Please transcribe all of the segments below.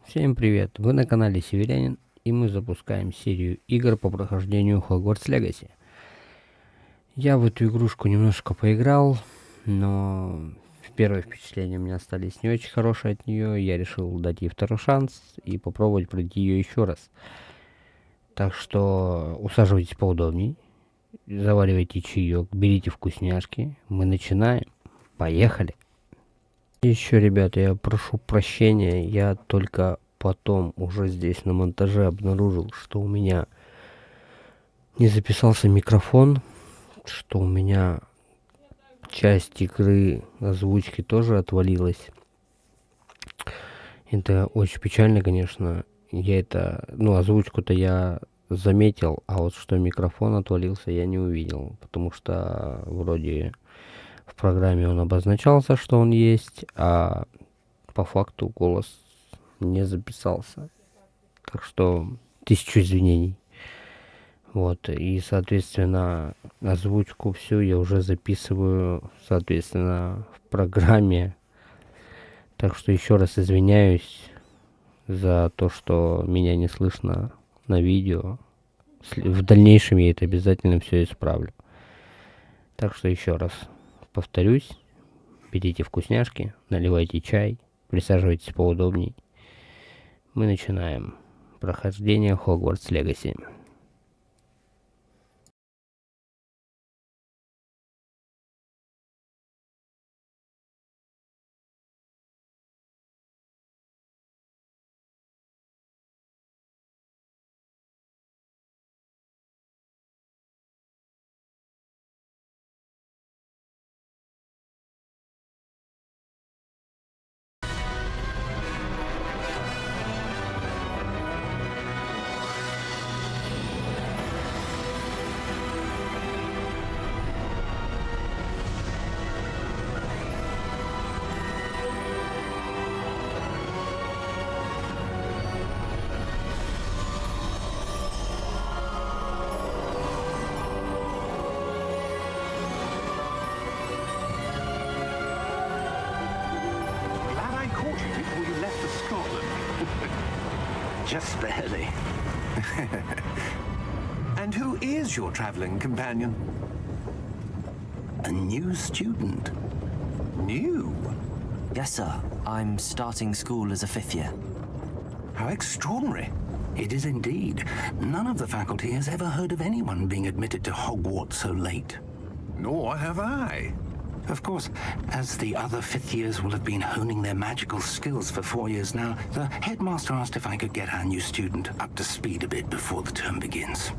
Всем привет! Вы на канале Северянин, и мы запускаем серию игр по прохождению Hogwarts Legacy. Я в эту игрушку немножко поиграл, но первые впечатления у меня остались не очень хорошие от нее. Я решил дать ей второй шанс и попробовать пройти ее еще раз. Так что усаживайтесь поудобней, заваривайте чаек, берите вкусняшки. Мы начинаем. Поехали! Еще, ребята, я прошу прощения, я только потом уже здесь на монтаже обнаружил, что у меня не записался микрофон, что у меня часть игры озвучки тоже отвалилась. Это очень печально, конечно. Озвучку-то я заметил, а вот что микрофон отвалился, я не увидел, потому что вроде в программе он обозначался, что он есть, а по факту голос не записался. Так что 1000 извинений. Вот, и, соответственно, озвучку всю я уже записываю, соответственно, в программе. Так что еще раз извиняюсь за то, что меня не слышно на видео. В дальнейшем я это обязательно все исправлю. Так что еще раз повторюсь, берите вкусняшки, наливайте чай, присаживайтесь поудобней. Мы начинаем прохождение Hogwarts Legacy. Just barely. And who is your traveling companion? A new student. New? Yes, sir. I'm starting school as a 5th year. How extraordinary. It is indeed. None of the faculty has ever heard of anyone being admitted to Hogwarts so late. Nor have I. Of course, as the other 5th years will have been honing their magical skills for 4 years now, the headmaster asked if I could get our new student up to speed a bit before the term begins.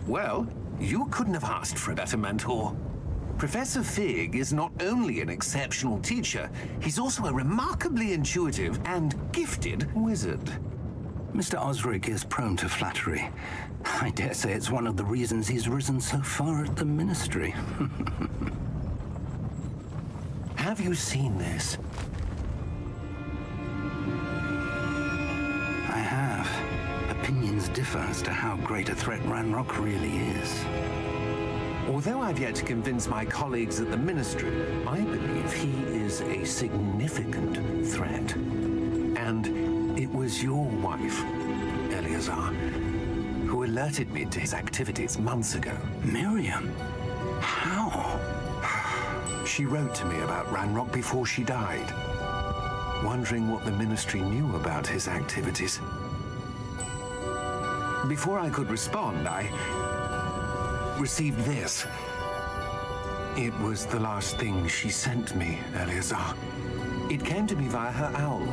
Well, you couldn't have asked for a better mentor. Professor Fig is not only an exceptional teacher, he's also a remarkably intuitive and gifted wizard. Mr. Osric is prone to flattery. I dare say it's one of the reasons he's risen so far at the ministry. Have you seen this? I have. Opinions differ as to how great a threat Ranrock really is. Although I've yet to convince my colleagues at the Ministry, I believe he is a significant threat. And it was your wife, Eleazar, who alerted me to his activities months ago. Miriam? How? She wrote to me about Ranrock before she died, wondering what the Ministry knew about his activities. Before I could respond, I received this. It was the last thing she sent me, Eleazar. It came to me via her owl,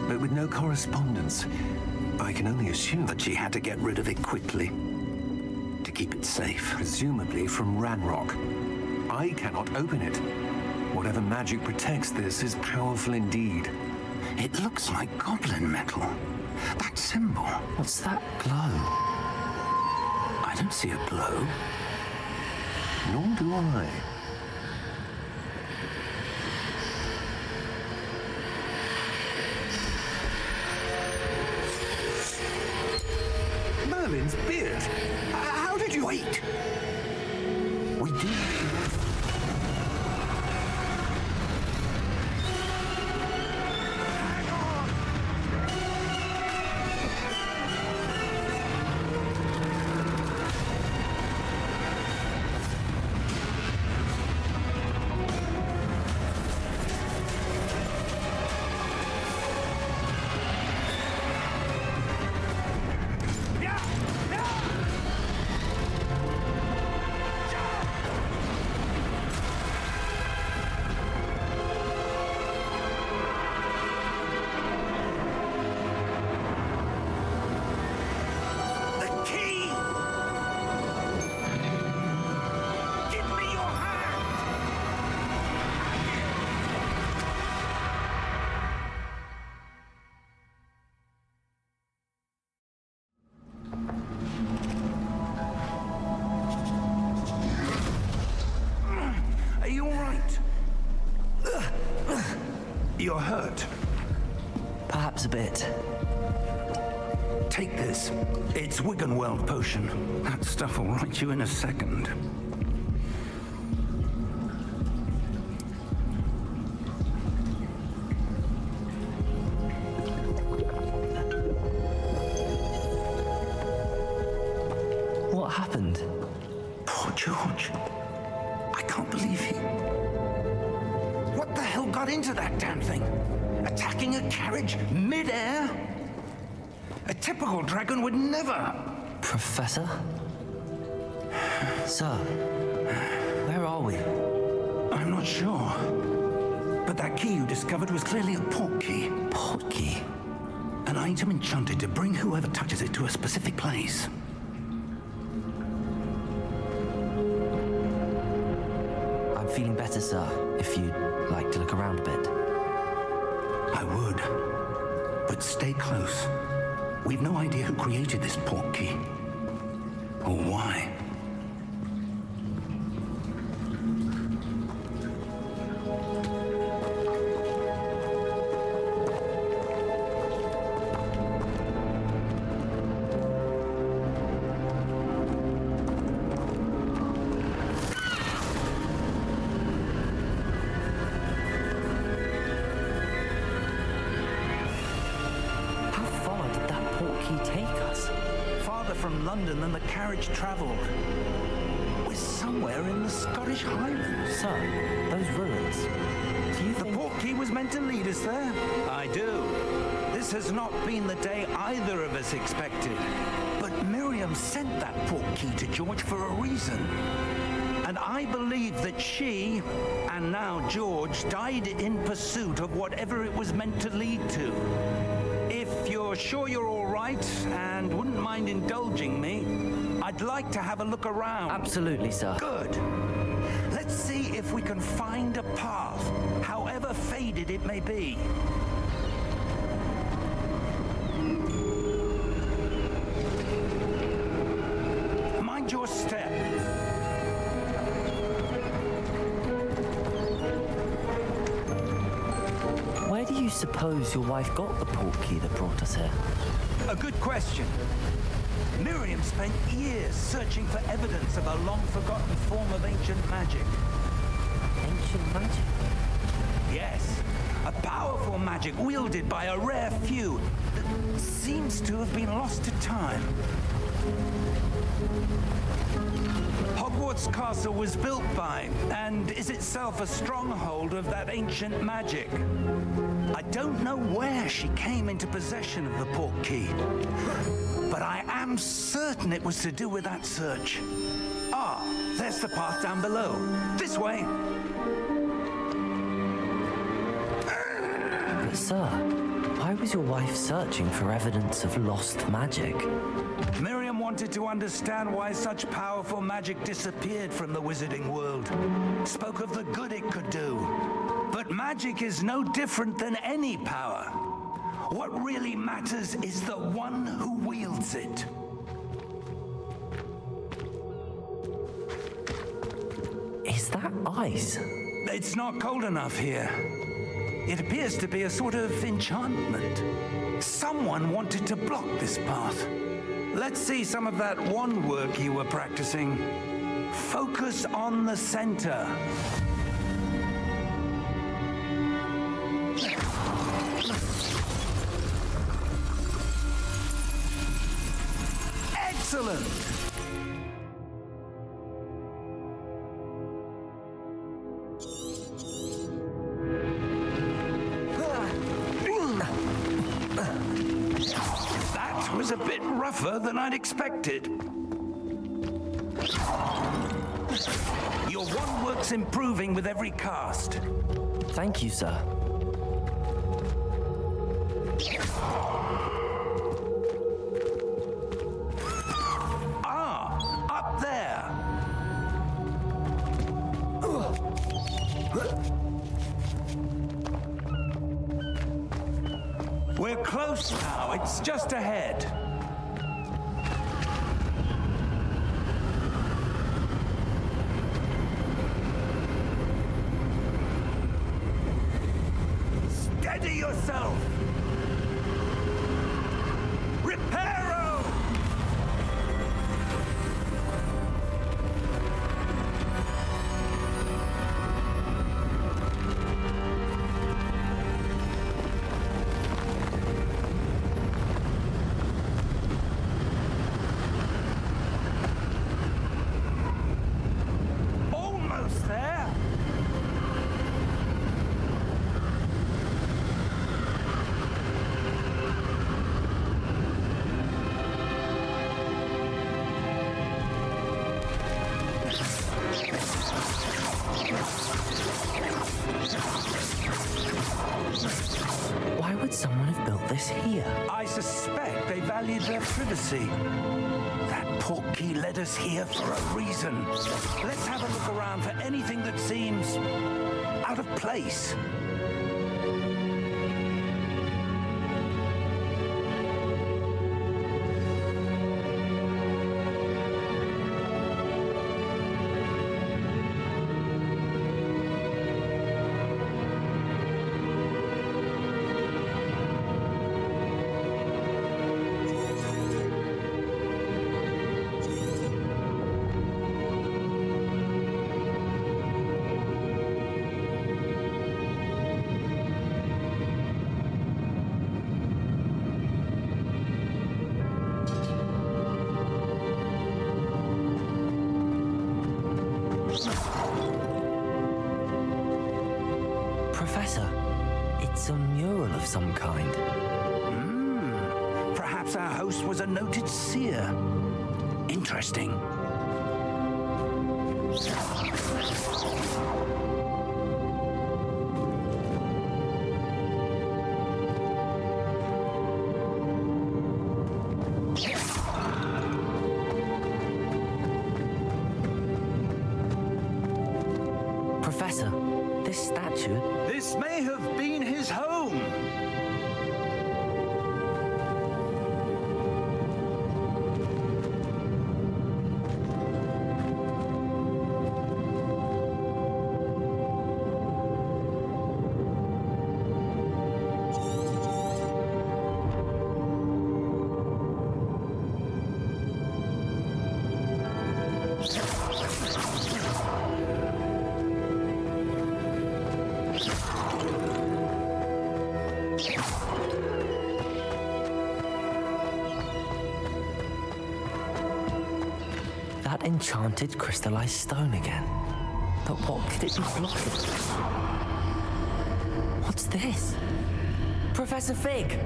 but with no correspondence. I can only assume But she had to get rid of it quickly to keep it safe. presumably from Ranrock. I cannot open it. Whatever magic protects this is powerful indeed. It looks like goblin metal. That symbol. What's that glow? I don't see a glow. Nor do I. Merlin's beard. How did you... Wait! We do. You're hurt. Perhaps a bit. Take this. It's Wiggenweld potion. That stuff will right you in a second. What happened? Poor George. I can't believe he... What the hell got into that damn thing? Attacking a carriage mid-air? A typical dragon would never... Professor? Sir, where are we? I'm not sure. But that key you discovered was clearly a port key. Port key? An item enchanted to bring whoever touches it to a specific place. I'm feeling better, sir, if you'd like to look around a bit. I would. But stay close. We've no idea who created this port key. Or why. From London than the carriage travelled. We're somewhere in the Scottish Highlands. Sir, those ruins. Do you The think... port key was meant to lead us there? I do. This has not been the day either of us expected. But Miriam sent that port key to George for a reason. And I believe that she, and now George, died in pursuit of whatever it was meant to lead to. If you're sure you're all right and wouldn't mind indulging me, I'd like to have a look around. Absolutely, sir. Good. Let's see if we can find a path, however faded it may be. Mind your step. Where do you suppose your wife got the port key that brought us here? A good question. Miriam spent years searching for evidence of a long-forgotten form of ancient magic. Ancient magic? Yes, a powerful magic wielded by a rare few that seems to have been lost to time. Hogwarts Castle was built by, and is itself a stronghold of that ancient magic. I don't know where she came into possession of the port key, but I am certain it was to do with that search. Ah, there's the path down below. This way. But sir, why was your wife searching for evidence of lost magic? Miriam wanted to understand why such powerful magic disappeared from the wizarding world. Spoke of the good it could do. But magic is no different than any power. What really matters is the one who wields it. Is that ice? It's not cold enough here. It appears to be a sort of enchantment. Someone wanted to block this path. Let's see some of that wand work you were practicing. Focus on the center. Excellent! That was a bit rougher than I'd expected. Your wand work's improving with every cast. Thank you, sir. Ah, up there. We're close now. It's just ahead. yourself! Reparo! Almost there! Why would someone have built this here? I suspect they valued their privacy. That portkey led us here for a reason. Let's have a look around for anything that seems out of place. Professor, it's a mural of some kind. Perhaps our host was a noted seer. Interesting. Professor, this statue... This may have been his home. That enchanted crystallized stone again. But what could it be blocking? What's this? Professor Fig!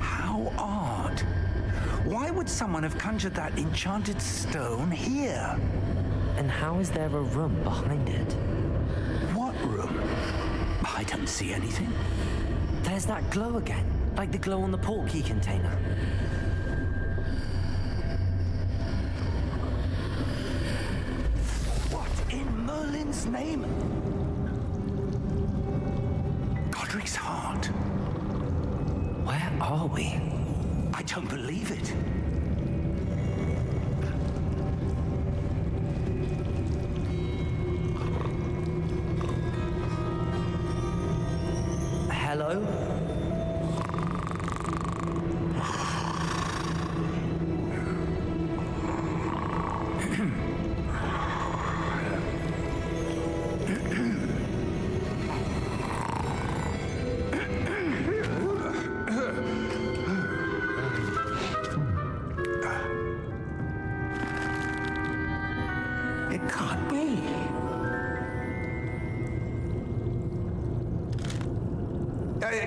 How odd. Why would someone have conjured that enchanted stone here? And how is there a room behind it? What room? I don't see anything. There's that glow again, like the glow on the portkey container. What in Merlin's name? Godric's heart. Where are we? I don't believe it. Hello? It can't be.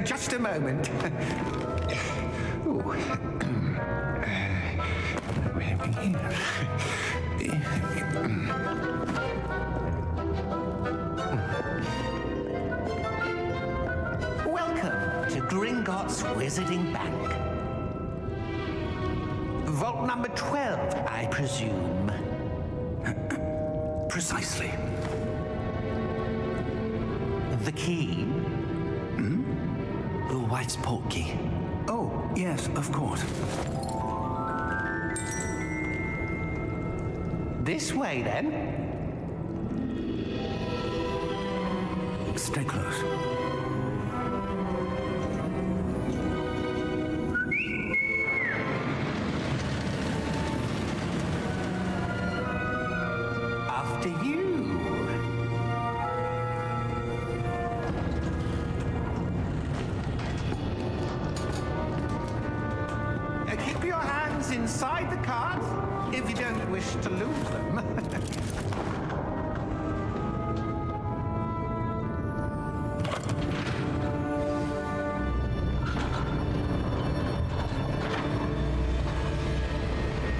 Just a moment. Ooh. Welcome to Gringotts Wizarding Bank. Vault number 12, I presume. Precisely. The key? Your wife's portkey. Oh. Yes, of course. This way, then. Stay close. After you. Keep your hands inside the cart if you don't wish to lose them.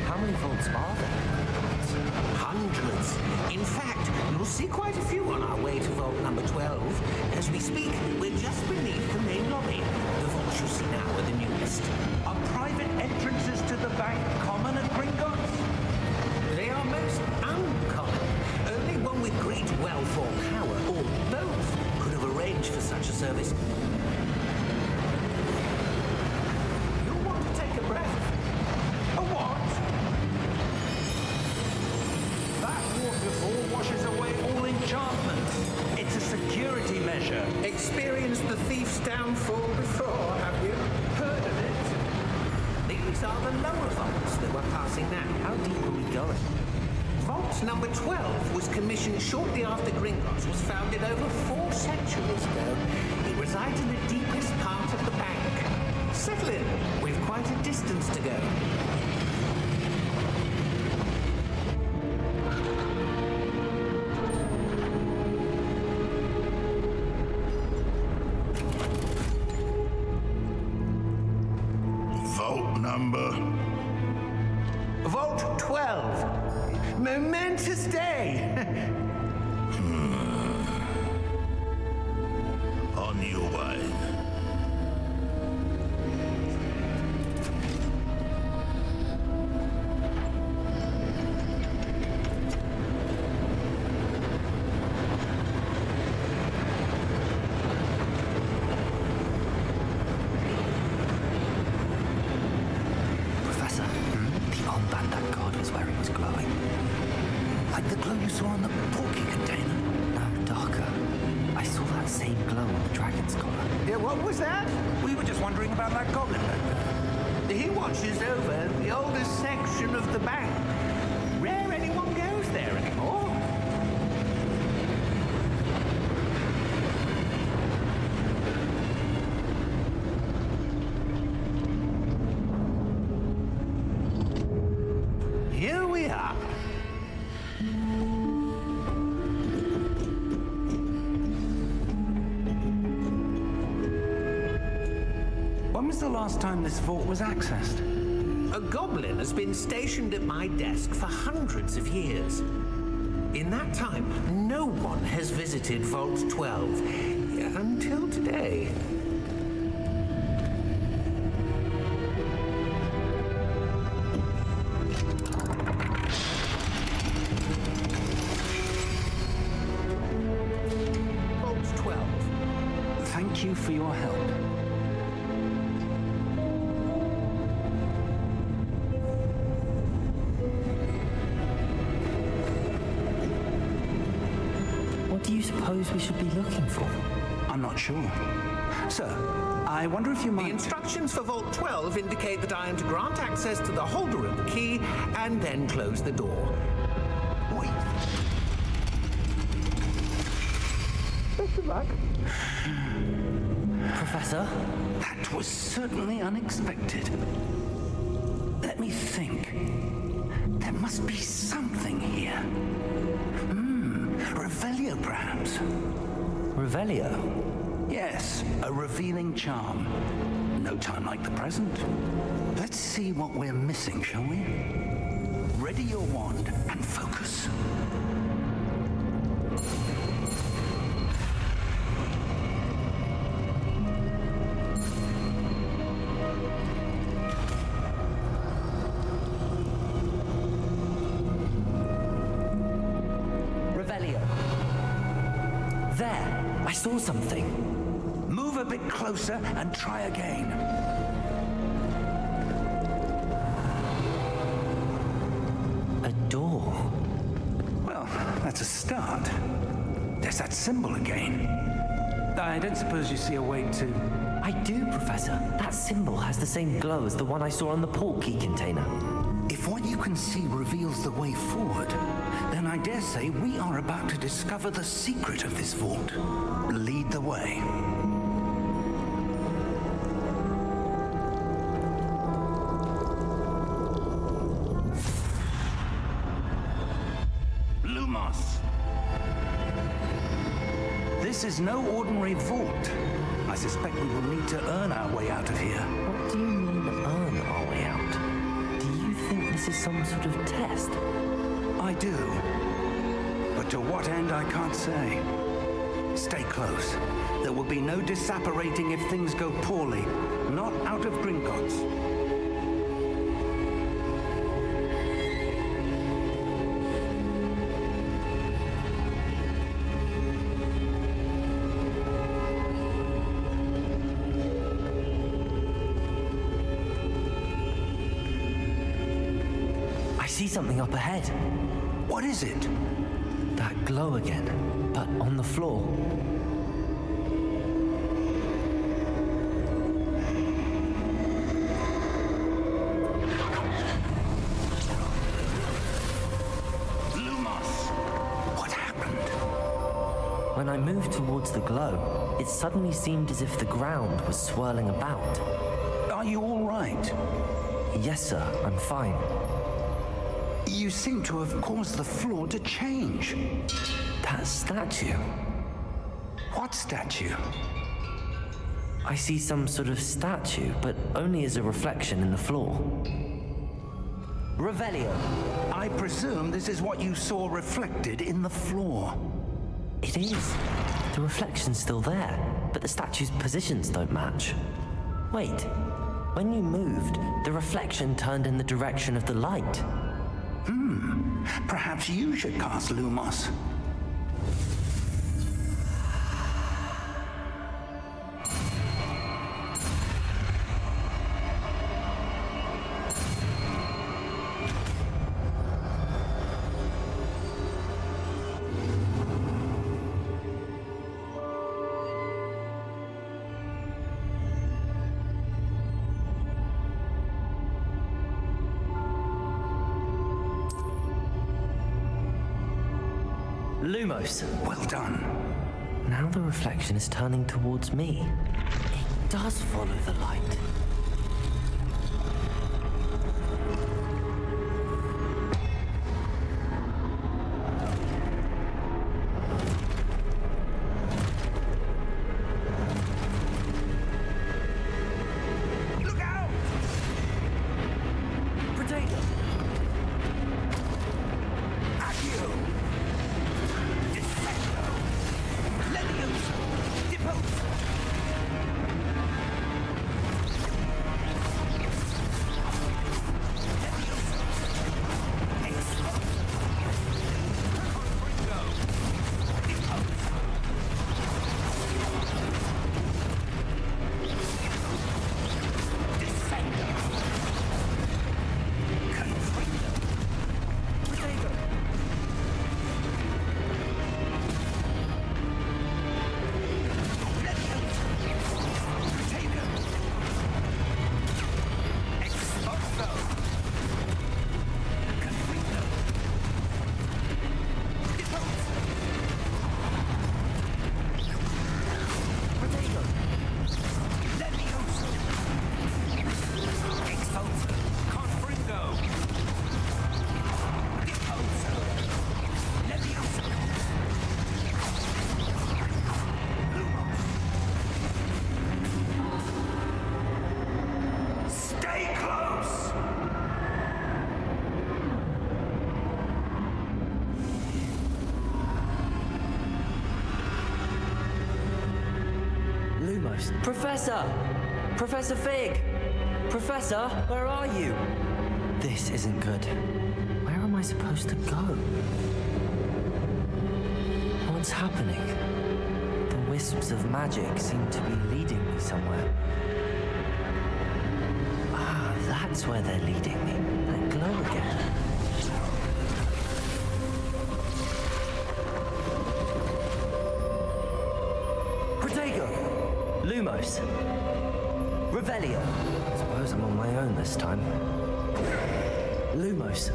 How many vaults are there? Hundreds. In fact, you'll see quite a few on our way to vault number 12. As we speak, we're just beneath the main lobby. The vaults you see now are the newest. Are private entrances to the bank common at Gringotts? They are most uncommon. Only one with great wealth or power, or both, could have arranged for such a service. You'll want to take a breath. A what? That waterfall washes away all enchantments. It's a security measure. Experienced the thief's downfall before, have you? Heard of it? These are the lower vaults that we're passing now. How deep are we going? Vault number 12 was commissioned shortly after Gringotts was founded over 4 centuries ago. It resides in the deepest part of the bank. Settle in. We've quite a distance to go. Vault number. Vault 12. Momentous day. On your way. Professor, the armband that guard was wearing was glowing. Like the glow you saw on the porky container. No, darker. I saw that same glow on the dragon's collar. Yeah, what was that? We were just wondering about that goblin back there. He watches over the oldest section of the bank. Rare anyone goes there anymore. Here we are. When was the last time this vault was accessed? A goblin has been stationed at my desk for hundreds of years. In that time, no one has visited Vault 12 until today. Vault 12. Thank you for your help. What do you suppose we should be looking for? I'm not sure. Sir, I wonder if you The might... instructions for Vault 12 indicate that I am to grant access to the holder of the key and then close the door. Wait. Professor? That was certainly unexpected. Let me think. There must be something here. Revelio, perhaps. Revelio? Yes, a revealing charm. No time like the present. Let's see what we're missing, shall we? Ready your wand and focus. Revelio. There! I saw something. Move a bit closer and try again. that's a start. There's that symbol again. I don't suppose you see a way to... I do, Professor. That symbol has the same glow as the one I saw on the port key container. If what you can see reveals the way forward, then I dare say we are about to discover the secret of this vault. Lead the way. Lumos! This is no ordinary vault. I suspect we will need to earn our way out of here. What do you mean, earn our way out? Do you think this is some sort of test? I do. But to what end, I can't say. Stay close. There will be no disapparating if things go poorly. Not out of Gringotts. I see something up ahead. What is it? That glow again, but on the floor. Lumos! What happened? When I moved towards the glow, it suddenly seemed as if the ground was swirling about. Are you all right? Yes, sir, I'm fine. You seem to have caused the floor to change. That statue. What statue? I see some sort of statue, but only as a reflection in the floor. Revelio. I presume this is what you saw reflected in the floor. It is. The reflection's still there, but the statue's positions don't match. Wait. When you moved, the reflection turned in the direction of the light. Perhaps you should cast Lumos. Lumos. Well done. Now the reflection is turning towards me. It does follow the light. Look out! Potato! Accio! Descendo! Levioso! Deposo! Levioso! Exploso! Confringo! Deposo! Descendo! Confringo! Potato! Stay close! Lumos. Professor! Professor Fig! Professor, where are you? This isn't good. Where am I supposed to go? What's happening? The wisps of magic seem to be leading me somewhere. Ah, that's where they're leading me. That glow again. Lumos. Revelio. I suppose I'm on my own this time. Lumos.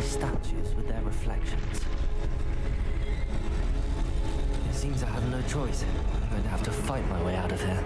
Statues with their reflections. It seems I have no choice. I'm going to have to fight my way out of here.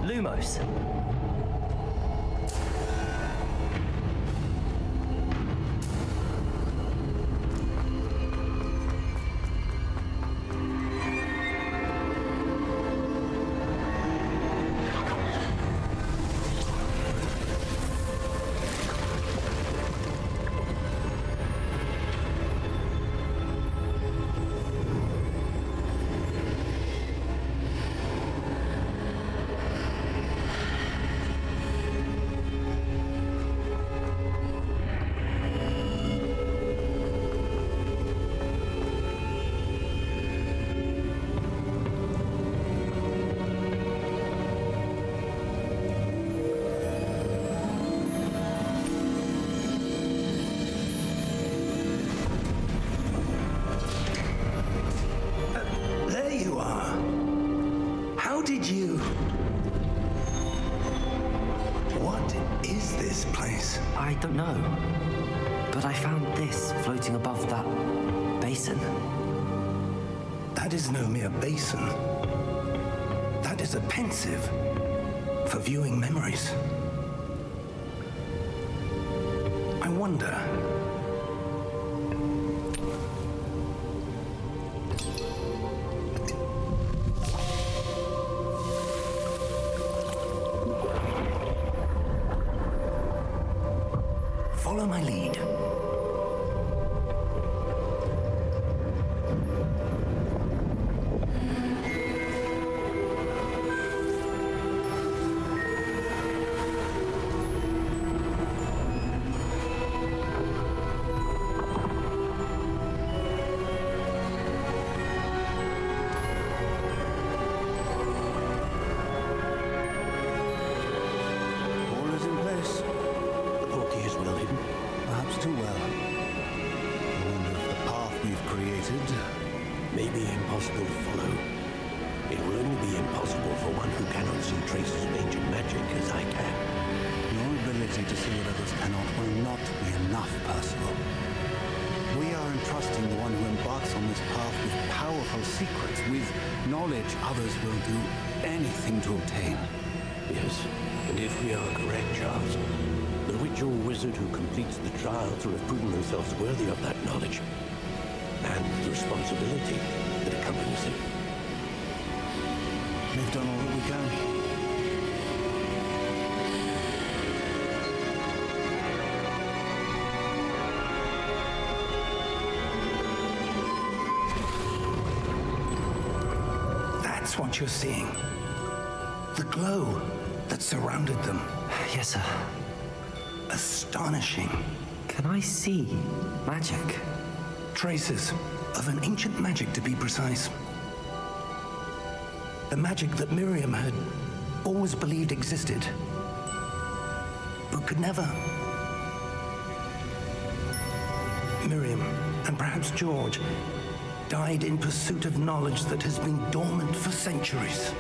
Lumos. I don't know, but I found this floating above that basin. That is no mere basin. That is a pensive for viewing memories. I wonder. Follow my lead. Others will do anything to obtain. Yes, and if we are correct, Charles, the witch individual wizard who completes the trial to have proven themselves worthy of that knowledge and the responsibility that accompanies it. We've done all that we can. That's what you're seeing. The glow that surrounded them. Yes, sir. Astonishing. Can I see magic? Traces of an ancient magic, to be precise. The magic that Miriam had always believed existed, but could never. Miriam, and perhaps George, died in pursuit of knowledge that has been dormant for centuries.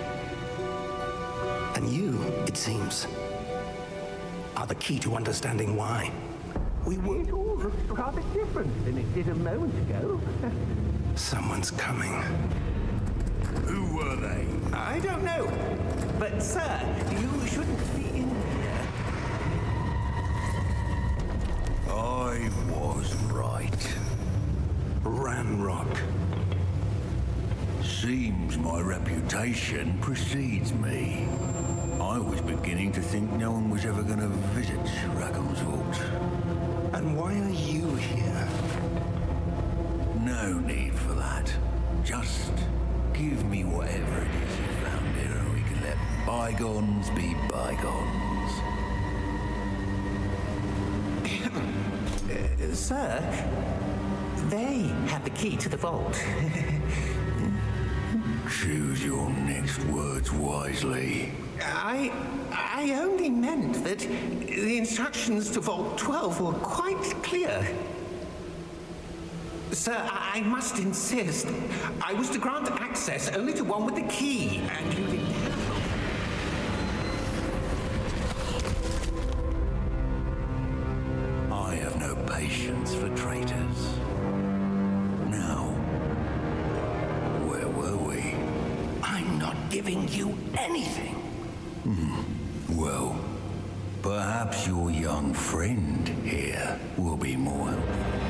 And you, it seems, are the key to understanding why. It all looks rather different than it did a moment ago. Someone's coming. Who were they? I don't know. But, sir, you shouldn't be in here. I was right. Ranrock. Seems my reputation precedes me. I was beginning to think no one was ever going to visit Raggum's vault. And why are you here? No need for that. Just give me whatever it is you found here and we can let bygones be bygones. Sir, they have the key to the vault. Choose your next words wisely. I only meant that the instructions to Vault 12 were quite clear. Sir, I must insist. I was to grant access only to one with the key, and you didn't have one. I have no patience for traitors. Now, where were we? I'm not giving you anything. Well, perhaps your young friend here will be more helpful.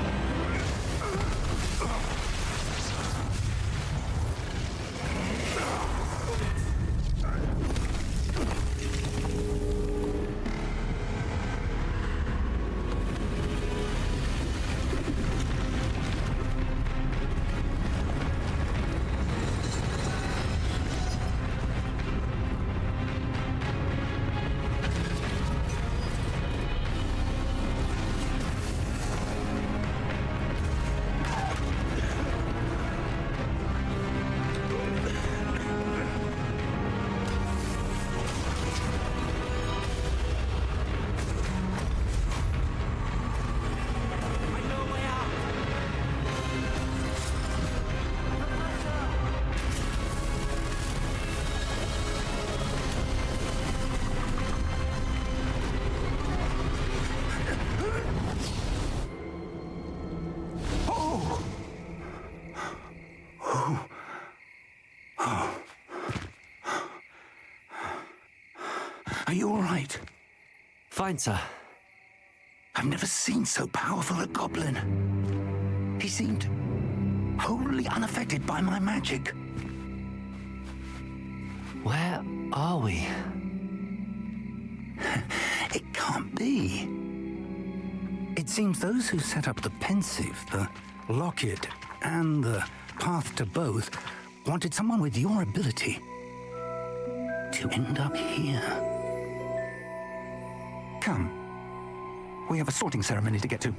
Are you all right? Fine, sir. I've never seen so powerful a goblin. He seemed wholly unaffected by my magic. Where are we? It can't be. It seems those who set up the pensive, the locket, and the path to both wanted someone with your ability to end up here. Come. We have a sorting ceremony to get to.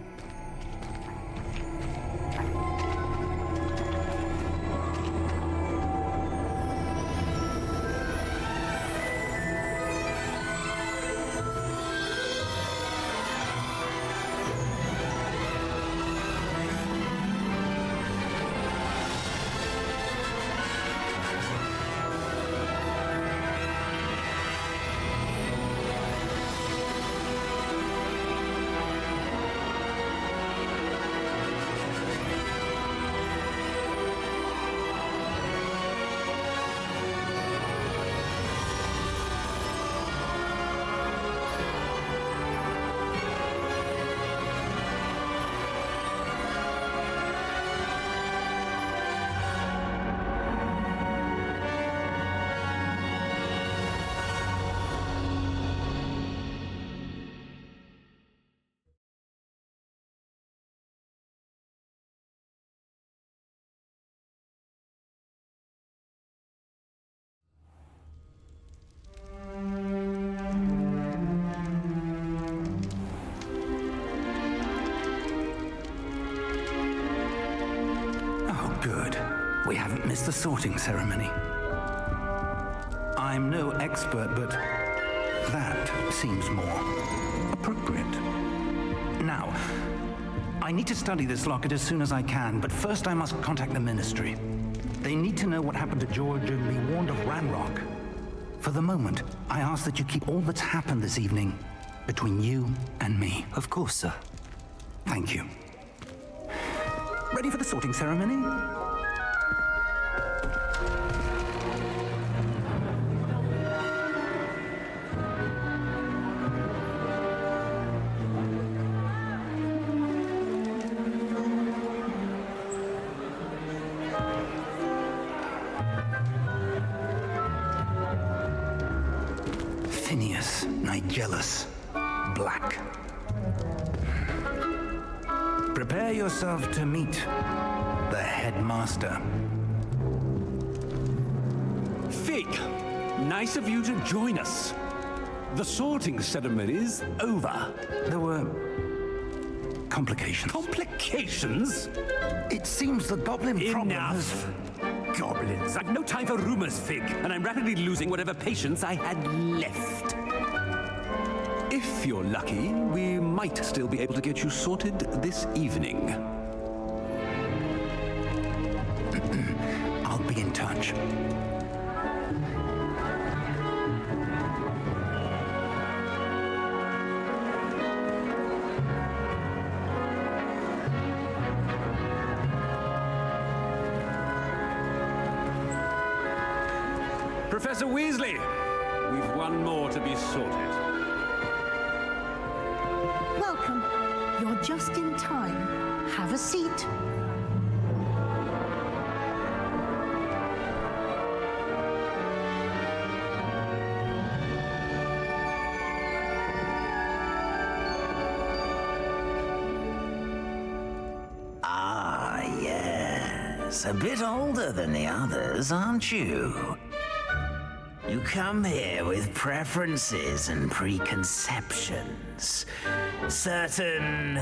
haven't missed the sorting ceremony. I'm no expert, but that seems more appropriate. Now, I need to study this locket as soon as I can, but first I must contact the Ministry. They need to know what happened to George and be warned of Ranrock. For the moment, I ask that you keep all that's happened this evening between you and me. Of course, sir. Thank you. Ready for the sorting ceremony? Phineas, Nigellus, Black. Prepare yourself to meet the headmaster. Fig, nice of you to join us. The sorting ceremony's over. There were complications. Complications? It seems the goblin problem has... Enough! Goblins. I've no time for rumors, Fig, and I'm rapidly losing whatever patience I had left. If you're lucky, we might still be able to get you sorted this evening. I'll be in touch. Professor Weasley, we've one more to be sorted. Welcome. You're just in time. Have a seat. Ah, yes. A bit older than the others, aren't you? You come here with preferences and preconceptions, certain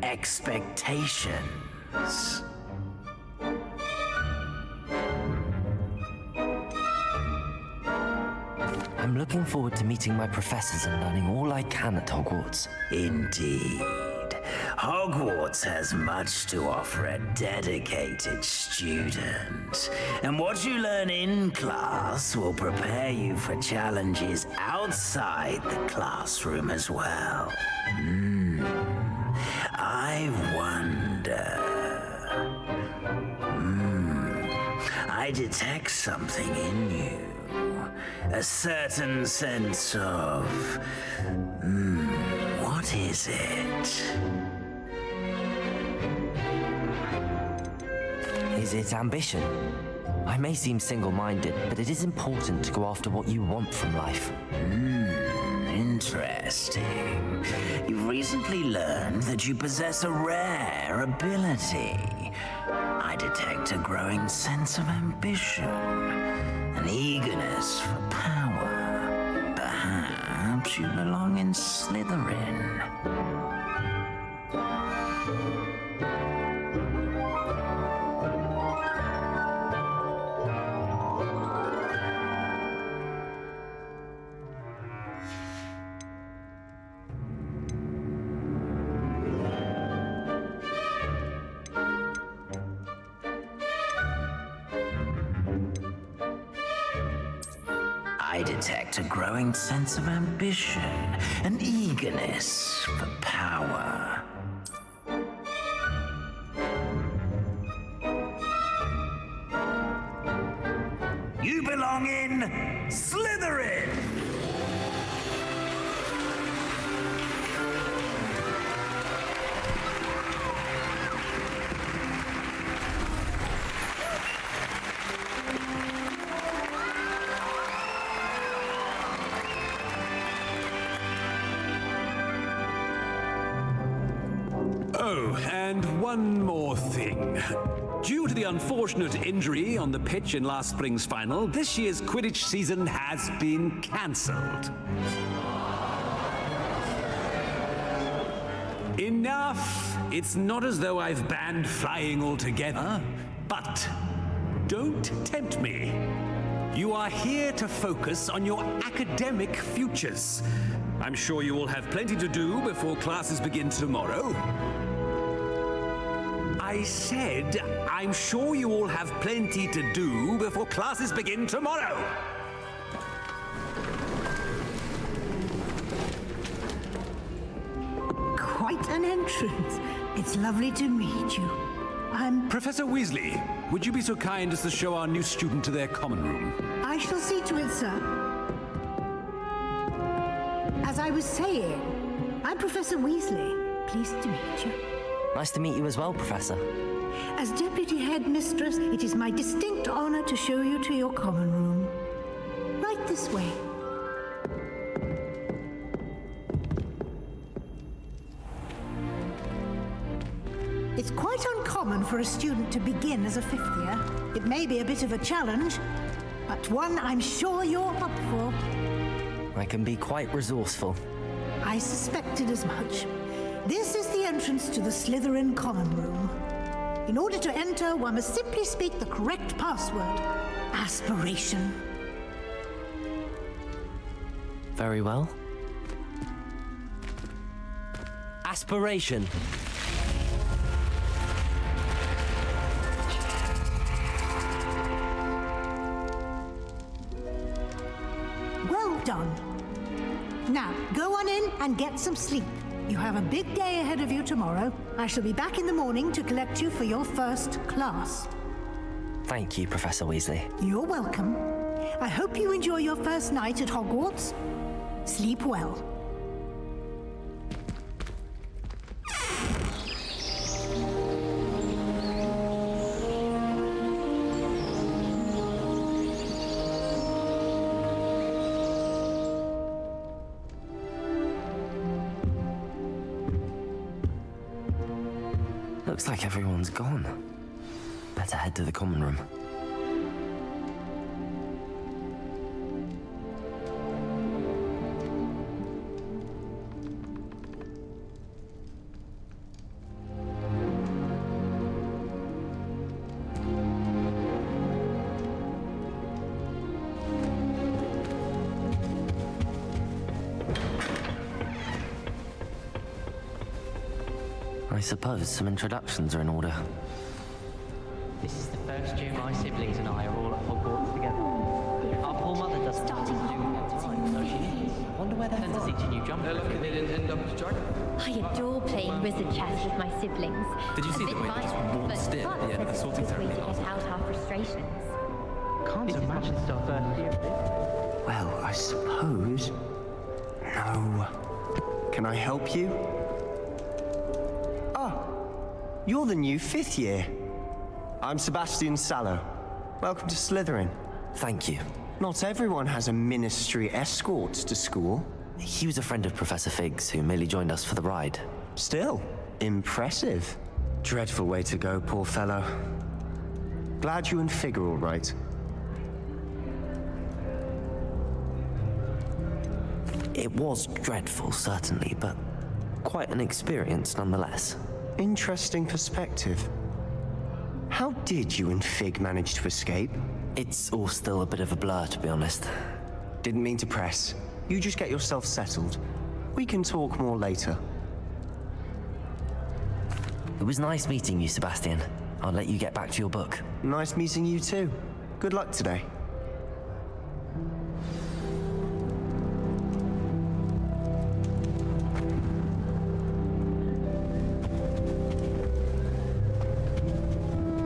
expectations. I'm looking forward to meeting my professors and learning all I can at Hogwarts. Indeed. Hogwarts has much to offer a dedicated student. And what you learn in class will prepare you for challenges outside the classroom as well. I wonder... I detect something in you. A certain sense of... what is it? Is it ambition? I may seem single-minded, but it is important to go after what you want from life. Interesting. You've recently learned that you possess a rare ability. I detect a growing sense of ambition, an eagerness for power. Perhaps you belong in Slytherin. I detect a growing sense of ambition, an eagerness for power. You belong in Slytherin! Oh, and one more thing. Due to the unfortunate injury on the pitch in last spring's final, this year's Quidditch season has been cancelled. Enough! It's not as though I've banned flying altogether, but Don't tempt me. You are here to focus on your academic futures. I'm sure you will have plenty to do before classes begin tomorrow. I said, I'm sure you all have plenty to do before classes begin tomorrow. Quite an entrance. It's lovely to meet you. I'm... Professor Weasley, would you be so kind as to show our new student to their common room? I shall see to it, sir. As I was saying, I'm Professor Weasley. Pleased to meet you. Nice to meet you as well, Professor. As Deputy Headmistress, it is my distinct honor to show you to your common room. Right this way. It's quite uncommon for a student to begin as a fifth year. It may be a bit of a challenge, but one I'm sure you're up for. I can be quite resourceful. I suspected as much. This is the entrance to the Slytherin common room. In order to enter, one must simply speak the correct password. Aspiration. Very well. Aspiration. Well done. Now, go on in and get some sleep. You have a big day ahead of you tomorrow. I shall be back in the morning to collect you for your first class. Thank you, Professor Weasley. You're welcome. I hope you enjoy your first night at Hogwarts. Sleep well. Looks like everyone's gone. Better head to the common room. I suppose some introductions are in order. This is the first year my siblings and I are all at Hogwarts together. Our poor mother doesn't know what to do with her time, so she needs. Wonder where they're sends us each a new jumper. Lucky they didn't end up as dragon. I adore playing wizard chess with my siblings. Did you see the way they just waltzed in at the end of the sorting ceremony to get out our frustrations. Can't imagine it's our first year. Well, I suppose... No. Can I help you? Oh, you're the new fifth year. I'm Sebastian Sallow. Welcome to Slytherin. Thank you. Not everyone has a ministry escort to school. He was a friend of Professor Fig's who merely joined us for the ride. Still, impressive. Dreadful way to go, poor fellow. Glad you and Fig are all right. It was dreadful, certainly, but quite an experience nonetheless. Interesting perspective. How did you and Fig manage to escape? It's all still a bit of a blur, to be honest. Didn't mean to press. You just get yourself settled. We can talk more later. It was nice meeting you, Sebastian. I'll let you get back to your book. Nice meeting you too. Good luck today.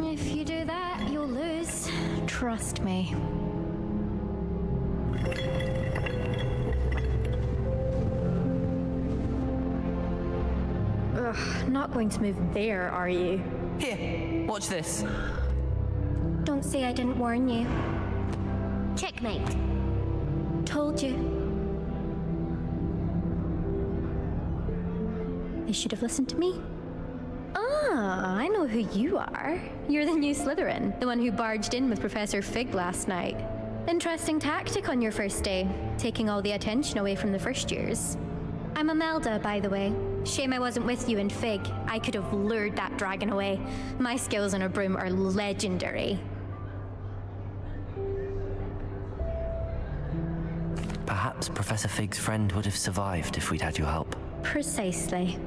If you do that, you'll lose. Trust me. Ugh, not going to move there, are you? Here, watch this. Don't say I didn't warn you. Checkmate. Told you. They should have listened to me. Ah, I know who you are. You're the new Slytherin, the one who barged in with Professor Fig last night. Interesting tactic on your first day, taking all the attention away from the first years. I'm Imelda, by the way. Shame I wasn't with you in Fig. I could have lured that dragon away. My skills on a broom are legendary. Perhaps Professor Fig's friend would have survived if we'd had your help. Precisely.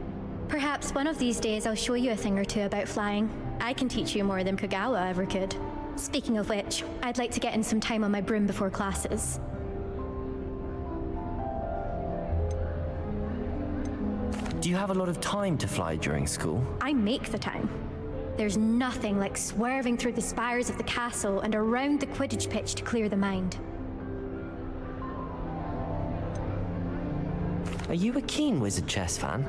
Perhaps one of these days I'll show you a thing or two about flying. I can teach you more than Kagawa ever could. Speaking of which, I'd like to get in some time on my broom before classes. Do you have a lot of time to fly during school? I make the time. There's nothing like swerving through the spires of the castle and around the Quidditch pitch to clear the mind. Are you a keen Wizard chess fan?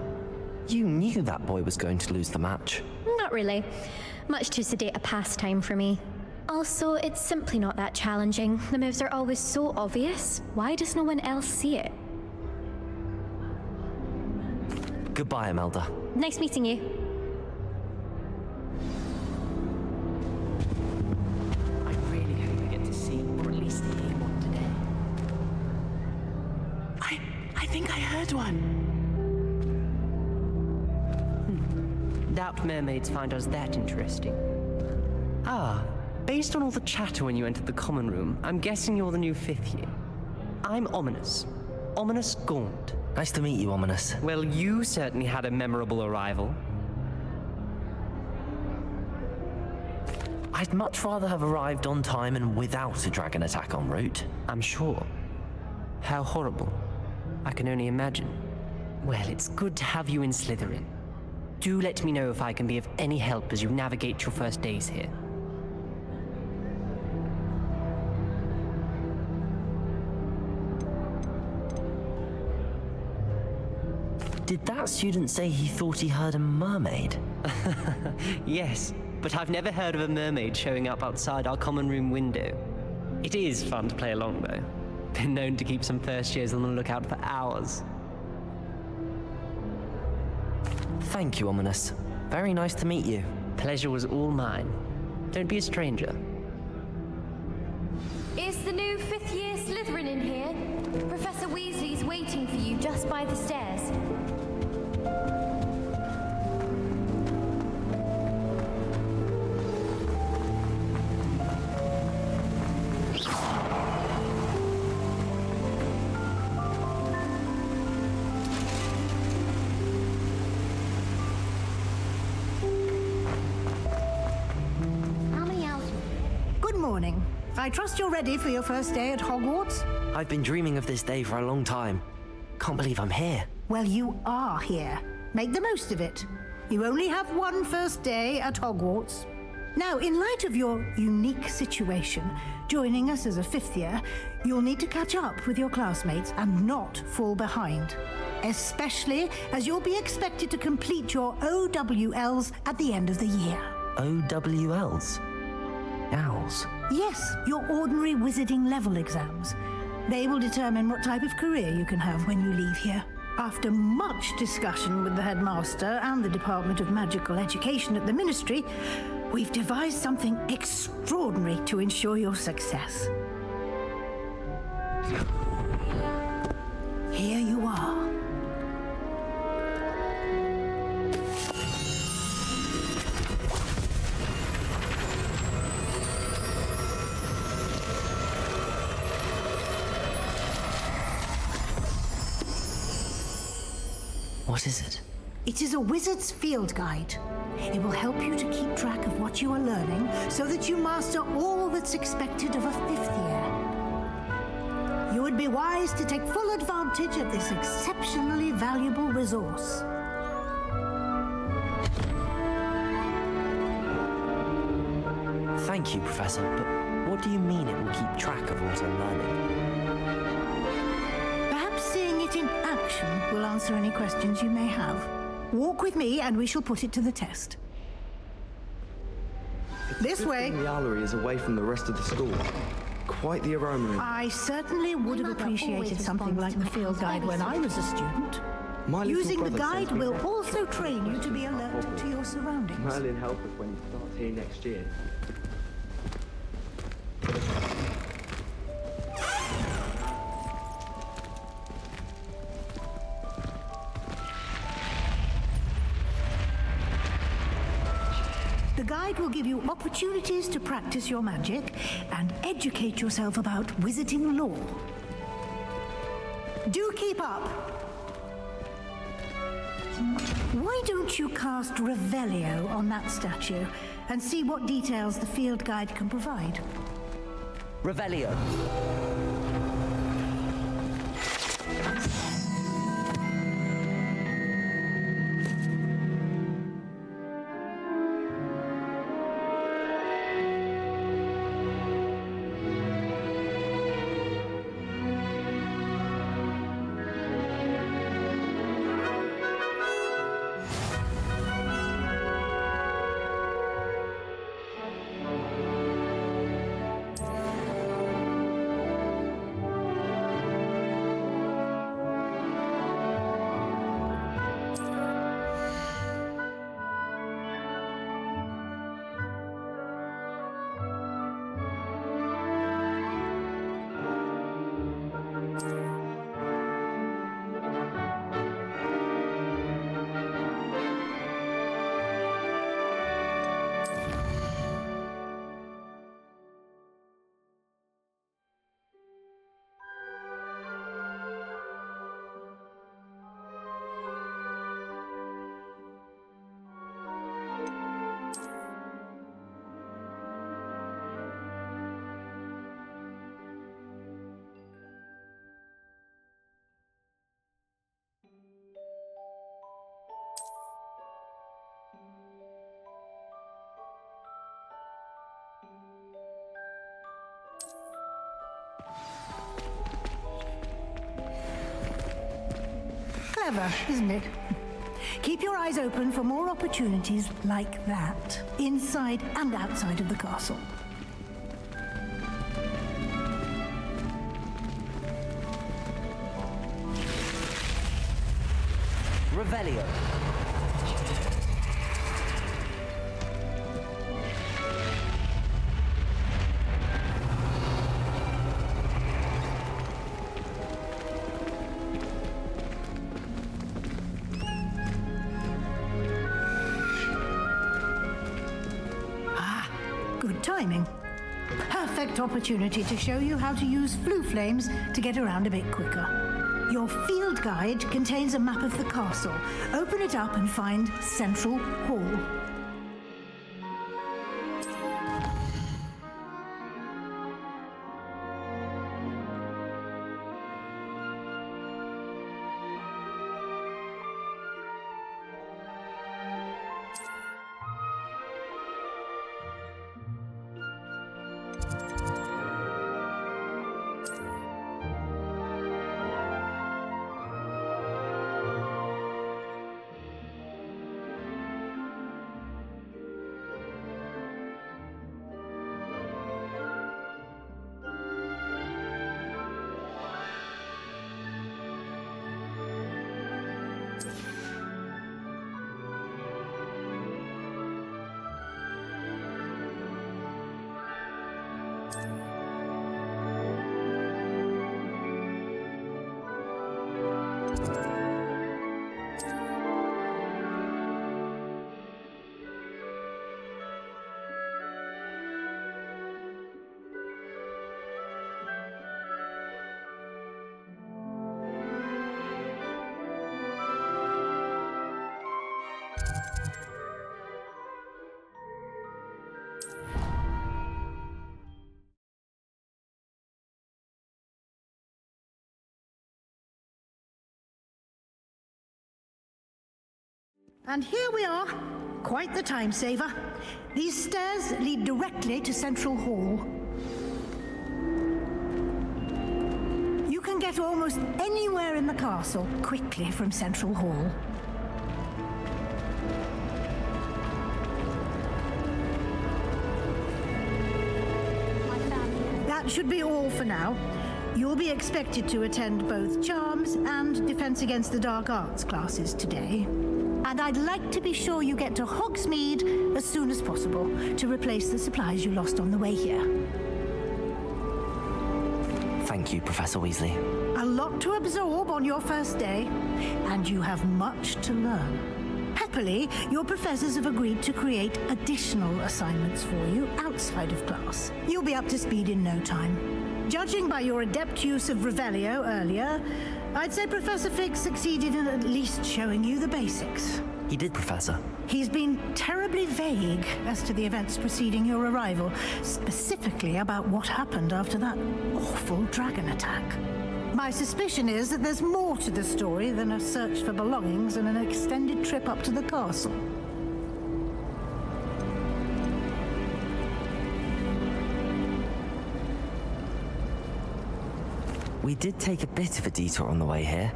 You knew that boy was going to lose the match. Not really. Much too sedate a pastime for me. Also, it's simply not that challenging. The moves are always so obvious. Why does no one else see it? Goodbye, Imelda. Nice meeting you. I really hope I get to see, or at least hear one today. I think I heard one. Doubt mermaids find us that interesting. Ah, based on all the chatter when you entered the common room, I'm guessing you're the new 5th year. I'm Ominous. Ominous Gaunt. Nice to meet you, Ominous. Well, you certainly had a memorable arrival. I'd much rather have arrived on time and without a dragon attack en route. I'm sure. How horrible. I can only imagine. Well, it's good to have you in Slytherin. Do let me know if I can be of any help as you navigate your first days here. Did that student say he thought he heard a mermaid? Yes, but I've never heard of a mermaid showing up outside our common room window. It is fun to play along, though. Been known to keep some first years on the lookout for hours. Thank you, Ominous. Very nice to meet you. Pleasure was all mine. Don't be a stranger. Is the new 5th year Slytherin in here? Professor Weasley's waiting for you just by the stairs. I trust you're ready for your first day at Hogwarts? I've been dreaming of this day for a long time. Can't believe I'm here. Well, you are here. Make the most of it. You only have one first day at Hogwarts. Now, in light of your unique situation, joining us as a 5th year, you'll need to catch up with your classmates and not fall behind. Especially as you'll be expected to complete your OWLs at the end of the year. OWLs? Owls? Yes, your ordinary wizarding level exams. They will determine what type of career you can have when you leave here. After much discussion with the headmaster and the Department of Magical Education at the Ministry, we've devised something extraordinary to ensure your success. Here you are. What is it? It is a wizard's field guide. It will help you to keep track of what you are learning so that you master all that's expected of a 5th year. You would be wise to take full advantage of this exceptionally valuable resource. Thank you, Professor, but what do you mean it will keep track of what I'm learning? Perhaps seeing it in action will answer any questions you may have. Walk with me and we shall put it to the test. This way. The owlery is away from the rest of the school. Quite the aroma. I certainly would have appreciated something like the field guide when I was a student. Using the guide will also train you to be alert to your surroundings. Merlin, help us when you start here next year. The guide will give you opportunities to practice your magic and educate yourself about wizarding lore. Do keep up. Why don't you cast Revelio on that statue and see what details the field guide can provide? Revelio. Clever, isn't it? Keep your eyes open for more opportunities like that, inside and outside of the castle. Revelio. Good timing. Perfect opportunity to show you how to use flue flames to get around a bit quicker. Your field guide contains a map of the castle. Open it up and find Central Hall. And here we are. Quite the time saver. These stairs lead directly to Central Hall. You can get almost anywhere in the castle quickly from Central Hall. That should be all for now. You'll be expected to attend both Charms and Defense Against the Dark Arts classes today. And I'd like to be sure you get to Hogsmid as soon as possible to replace the supplies you lost on the way here. Thank you, Professor Weasley. A lot to absorb on your first day, and you have much to learn. Happily, your professors have agreed to create additional assignments for you outside of class. You'll be up to speed in no time. Judging by your adept use of Revelio earlier, I'd say Professor Fig succeeded in at least showing you the basics. He did, Professor. He's been terribly vague as to the events preceding your arrival, specifically about what happened after that awful dragon attack. My suspicion is that there's more to the story than a search for belongings and an extended trip up to the castle. We did take a bit of a detour on the way here.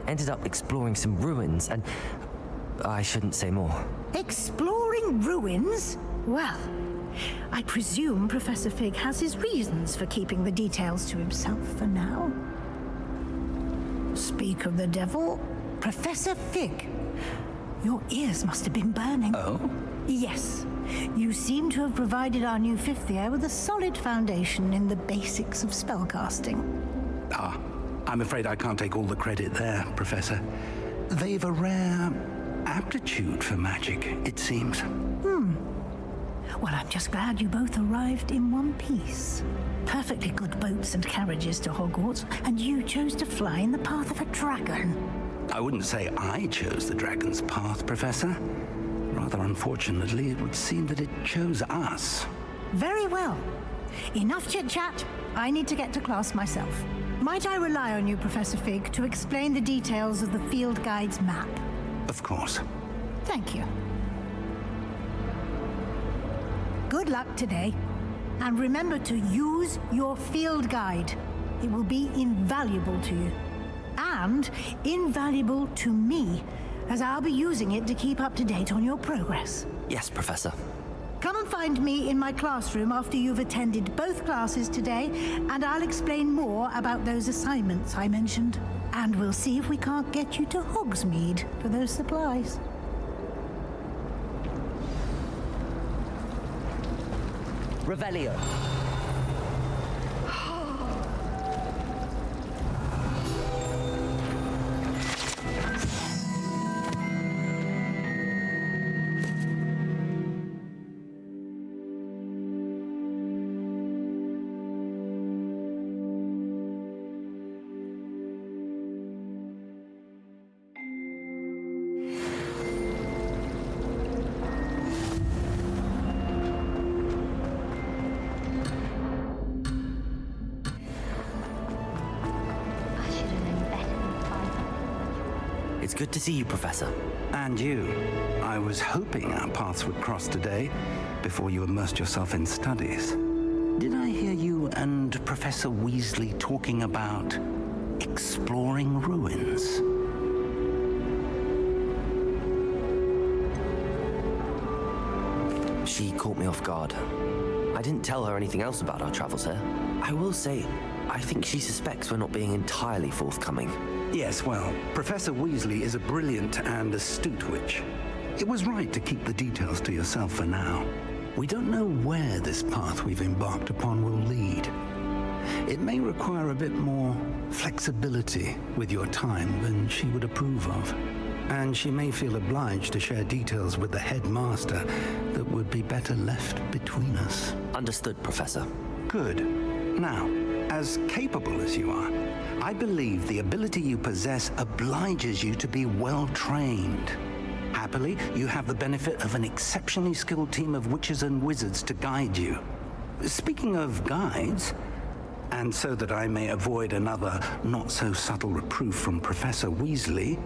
Ended up exploring some ruins and... I shouldn't say more. Exploring ruins? Well, I presume Professor Fig has his reasons for keeping the details to himself for now. Speak of the devil, Professor Fig. Your ears must have been burning. Oh? Yes. You seem to have provided our new fifth year with a solid foundation in the basics of spellcasting. Ah, I'm afraid I can't take all the credit there, Professor. They've a rare aptitude for magic, it seems. Well, I'm just glad you both arrived in one piece. Perfectly good boats and carriages to Hogwarts, and you chose to fly in the path of a dragon. I wouldn't say I chose the dragon's path, Professor. Rather unfortunately, it would seem that it chose us. Very well. Enough chit-chat. I need to get to class myself. Might I rely on you, Professor Fig, to explain the details of the field guide's map? Of course. Thank you. Good luck today. And remember to use your field guide. It will be invaluable to you. And invaluable to me, as I'll be using it to keep up to date on your progress. Yes, Professor. Come and find me in my classroom after you've attended both classes today, and I'll explain more about those assignments I mentioned. And we'll see if we can't get you to Hogsmid for those supplies. Revelio. It's good to see you, Professor. And you. I was hoping our paths would cross today, before you immersed yourself in studies. Did I hear you and Professor Weasley talking about exploring ruins? She caught me off guard. I didn't tell her anything else about our travels here. I will say, I think she suspects we're not being entirely forthcoming. Yes, well, Professor Weasley is a brilliant and astute witch. It was right to keep the details to yourself for now. We don't know where this path we've embarked upon will lead. It may require a bit more flexibility with your time than she would approve of. And she may feel obliged to share details with the headmaster that would be better left between us. Understood, Professor. Good. Now, as capable as you are, I believe the ability you possess obliges you to be well trained. Happily, you have the benefit of an exceptionally skilled team of witches and wizards to guide you. Speaking of guides, and so that I may avoid another not-so-subtle reproof from Professor Weasley,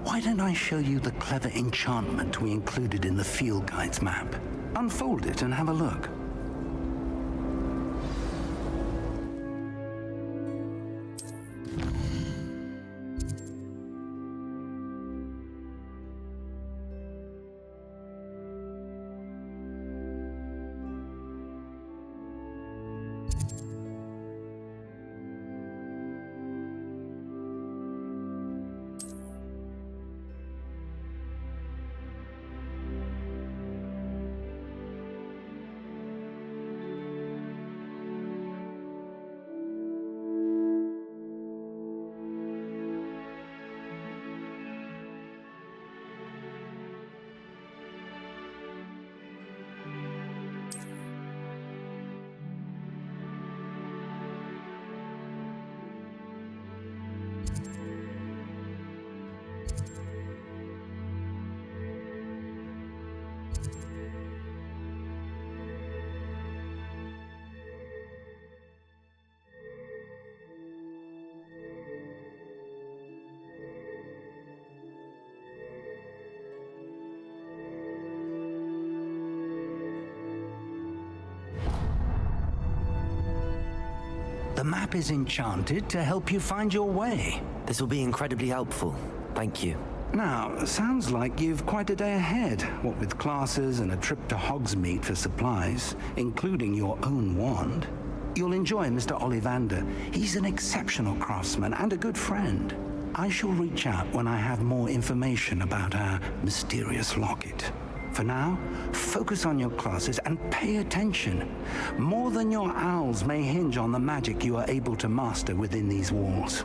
why don't I show you the clever enchantment we included in the field guide's map? Unfold it and have a look. The map is enchanted to help you find your way. This will be incredibly helpful. Thank you. Now, sounds like you've quite a day ahead, what with classes and a trip to Hogsmid for supplies, including your own wand. You'll enjoy Mr. Ollivander. He's an exceptional craftsman and a good friend. I shall reach out when I have more information about our mysterious locket. For now, focus on your classes and pay attention. More than your owls may hinge on the magic you are able to master within these walls.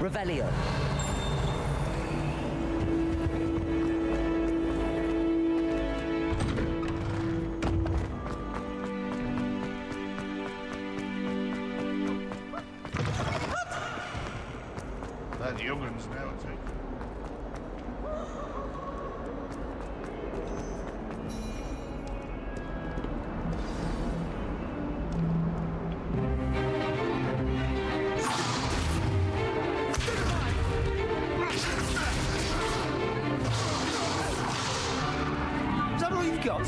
Revelio. That jongens now take. Got?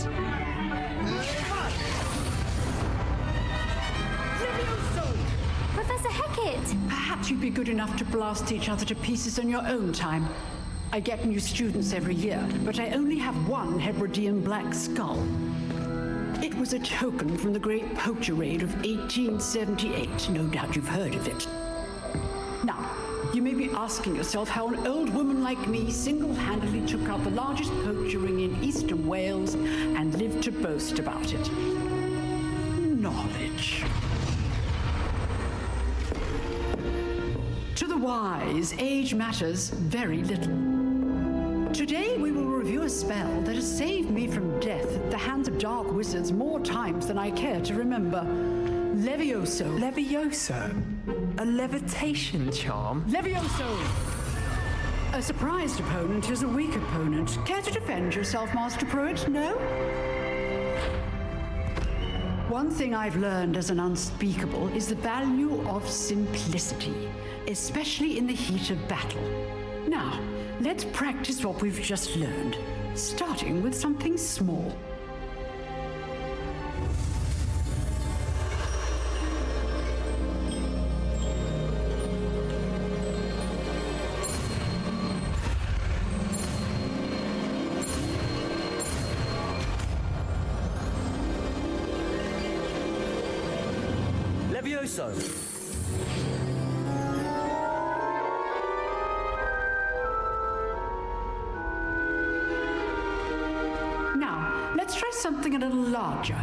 Professor Hecat! Perhaps you'd be good enough to blast each other to pieces on your own time. I get new students every year, but I only have one Hebridean black skull. It was a token from the Great Poacher Raid of 1878. No doubt you've heard of it. Now, you may be asking yourself how an old woman like me single-handedly took out the largest poacher ring in eastern Wales and lived to boast about it. Knowledge. To the wise, age matters very little. Today we will review a spell that has saved me from death at the hands of dark wizards more times than I care to remember. Levioso. Levioso? A levitation charm? Levioso! A surprised opponent is a weak opponent. Care to defend yourself, Master Pruitt? No? One thing I've learned as an unspeakable is the value of simplicity, especially in the heat of battle. Now, let's practice what we've just learned, starting with something small. Levioso. Now, let's try something a little larger.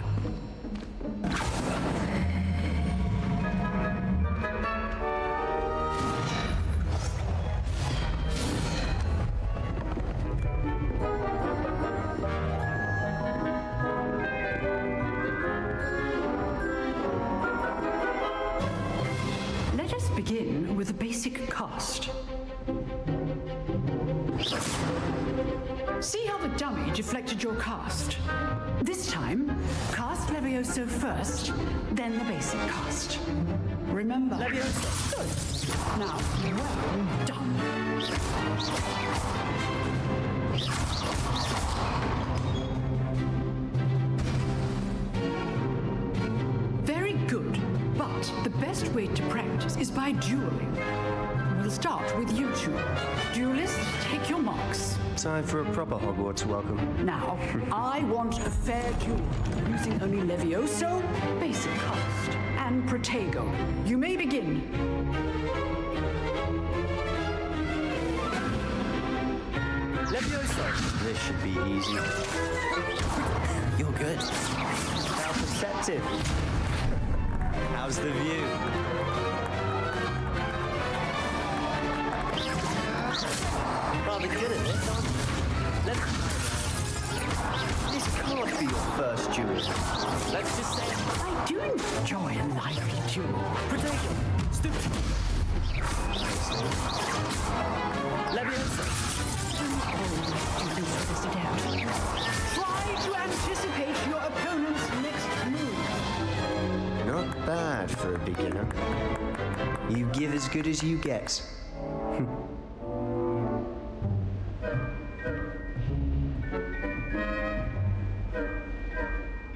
Begin with a basic cast. See how the dummy deflected your cast? This time, cast Levioso Levioso first, then the basic cast. Remember... Levioso! Good. Now, well done. Very good, but the best way to practice is by dueling. We'll start with you two. Duelists, take your marks. Time for a proper Hogwarts welcome. Now, I want a fair duel, using only Levioso, basic cast, and Protego. You may begin. Levioso! This should be easy. You're good. How perceptive. How's the view? Rather good at this, aren't you? This can't be your first duel. Let's just say I do enjoy a lively duel. Protego! Stupid! Levioso! Try to anticipate your opponent's next move. Not bad for a beginner. You give as good as you get.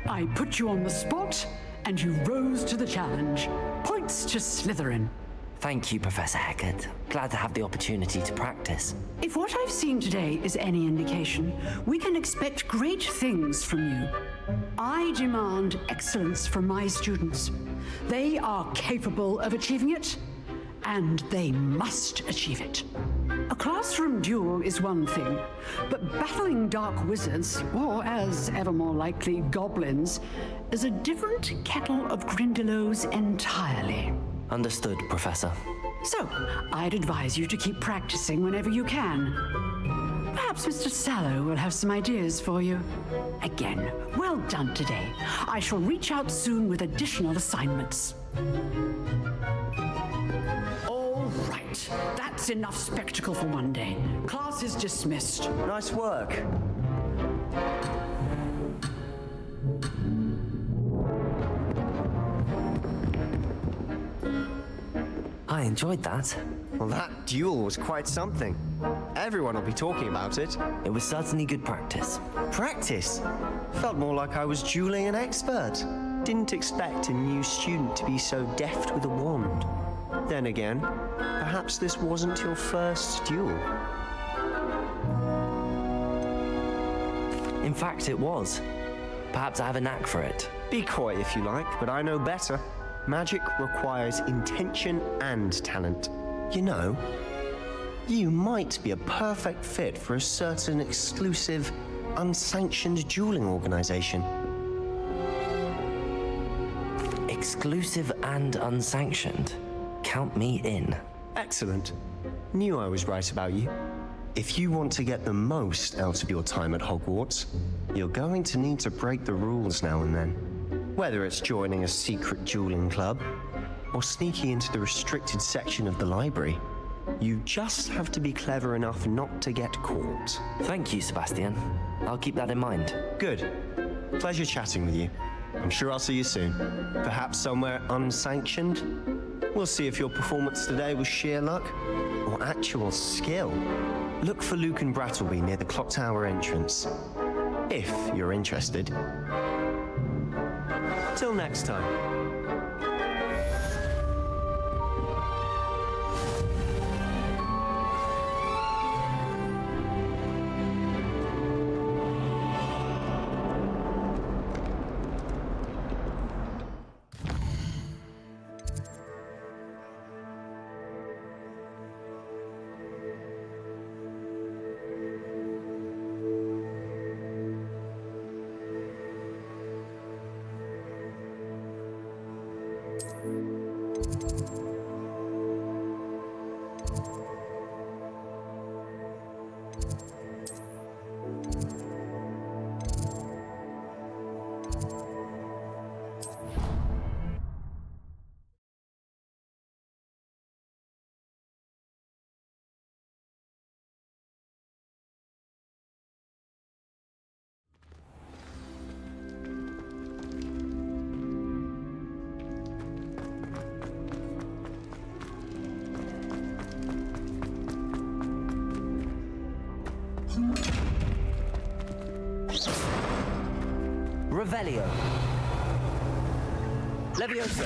I put you on the spot, and you rose to the challenge. Points to Slytherin. Thank you, Professor Hecat. Glad to have the opportunity to practice. If what I've seen today is any indication, we can expect great things from you. I demand excellence from my students. They are capable of achieving it, and they must achieve it. A classroom duel is one thing, but battling dark wizards, or as ever more likely, goblins, is a different kettle of Grindylows entirely. Understood, Professor. So, I'd advise you to keep practicing whenever you can. Perhaps Mr. Sallow will have some ideas for you. Again, well done today. I shall reach out soon with additional assignments. All right, that's enough spectacle for one day. Class is dismissed. Nice work. I enjoyed that. Well, that duel was quite something. Everyone will be talking about it. It was certainly good practice. Practice? Felt more like I was dueling an expert. Didn't expect a new student to be so deft with a wand. Then again, perhaps this wasn't your first duel. In fact, it was. Perhaps I have a knack for it. Be coy if you like, but I know better. Magic requires intention and talent. You know, you might be a perfect fit for a certain exclusive, unsanctioned dueling organization. Exclusive and unsanctioned? Count me in. Excellent. Knew I was right about you. If you want to get the most out of your time at Hogwarts, you're going to need to break the rules now and then. Whether it's joining a secret dueling club or sneaking into the restricted section of the library, you just have to be clever enough not to get caught. Thank you, Sebastian. I'll keep that in mind. Good. Pleasure chatting with you. I'm sure I'll see you soon. Perhaps somewhere unsanctioned? We'll see if your performance today was sheer luck or actual skill. Look for Luke and Brattleby near the clock tower entrance. If you're interested. Till next time. Revelio. Levioso.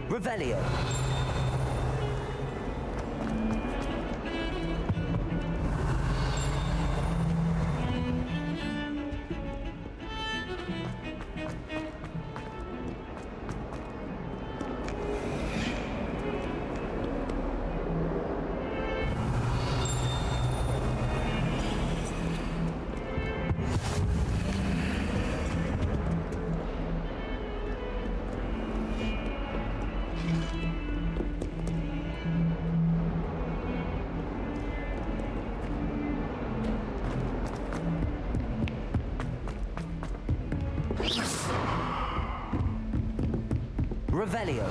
Revelio. Revelio.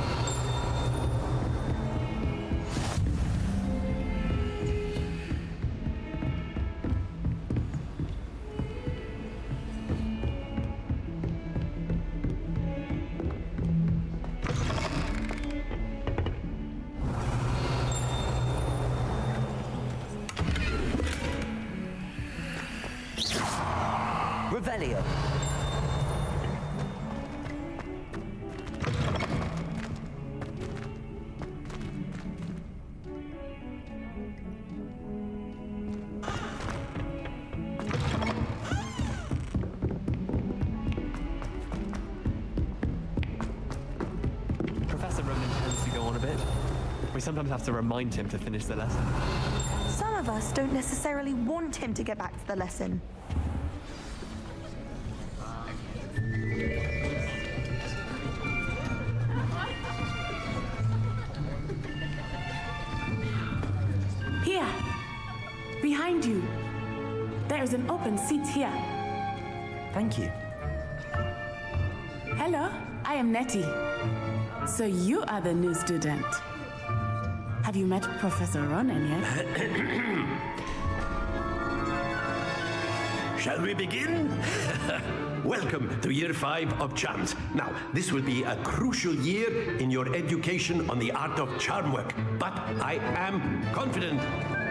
Revelio. Professor Roman tends to go on a bit. We sometimes have to remind him to finish the lesson. Some of us don't necessarily want him to get back to the lesson. Here, behind you. There is an open seat here. Thank you. Hello, I am Nettie. So you are the new student. Have you met Professor Ronan yet? Shall we begin? Welcome to Year 5 of Charms. Now, this will be a crucial year in your education on the art of charm work. But I am confident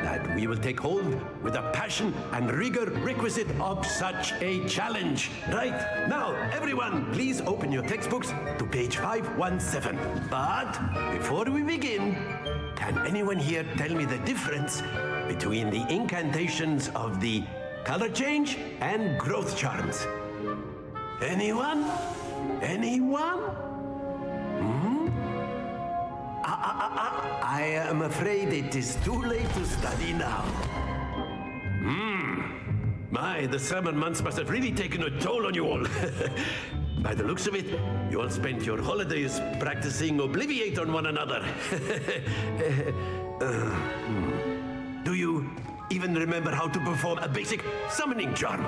that we will take hold with the passion and rigor requisite of such a challenge. Right, now, everyone, please open your textbooks to page 517. But before we begin, can anyone here tell me the difference between the incantations of the color change and growth charms? Anyone? Anyone? I am afraid it is too late to study now. My, the summer months must have really taken a toll on you all. By the looks of it, you all spent your holidays practicing Obliviate on one another. Do you even remember how to perform a basic summoning charm?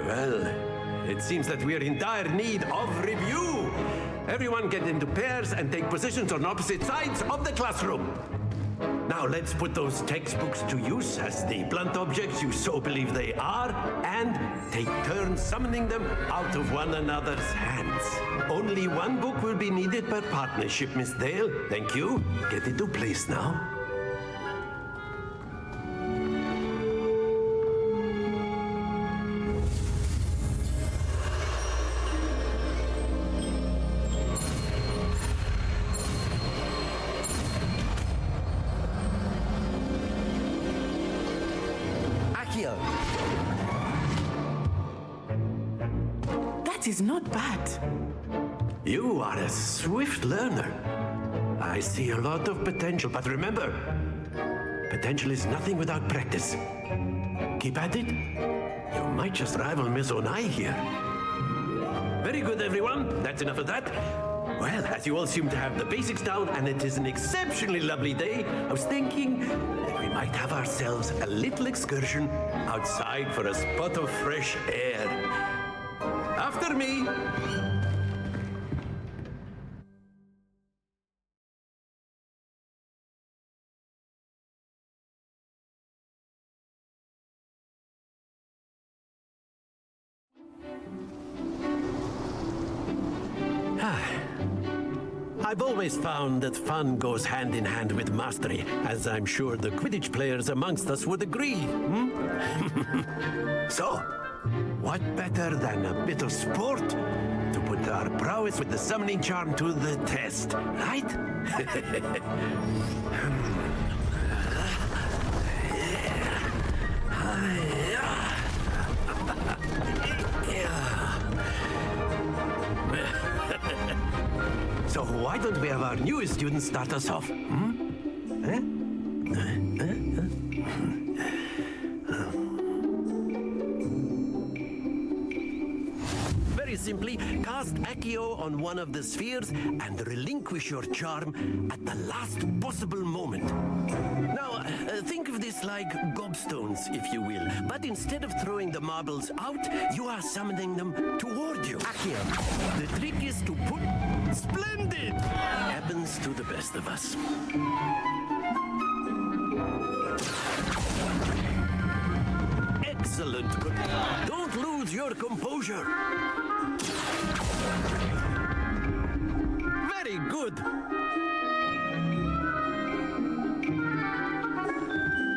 Well, it seems that we are in dire need of review. Everyone get into pairs and take positions on opposite sides of the classroom. Now let's put those textbooks to use as the blunt objects you so believe they are, and take turns summoning them out of one another's hands. Only one book will be needed per partnership, Miss Dale. Thank you. Get into place now. That is not bad. You are a swift learner. I see a lot of potential, but remember, potential is nothing without practice. Keep at it. You might just rival Miss Onai here. Very good, everyone. That's enough of that. Well, as you all seem to have the basics down, and it is an exceptionally lovely day, I was thinking that we might have ourselves a little excursion outside for a spot of fresh air. After me. I've always found that fun goes hand in hand with mastery, as I'm sure the Quidditch players amongst us would agree. So, what better than a bit of sport to put our prowess with the summoning charm to the test, right? So why don't we have our newest student start us off? Very simply, cast Accio on one of the spheres and relinquish your charm at the last possible moment. Now, think of this like gobstones, if you will, but instead of throwing the marbles out, you are summoning them toward you. Accio. The trick is to put... Splendid! Happens to the best of us. Excellent. Don't lose your composure. Very good.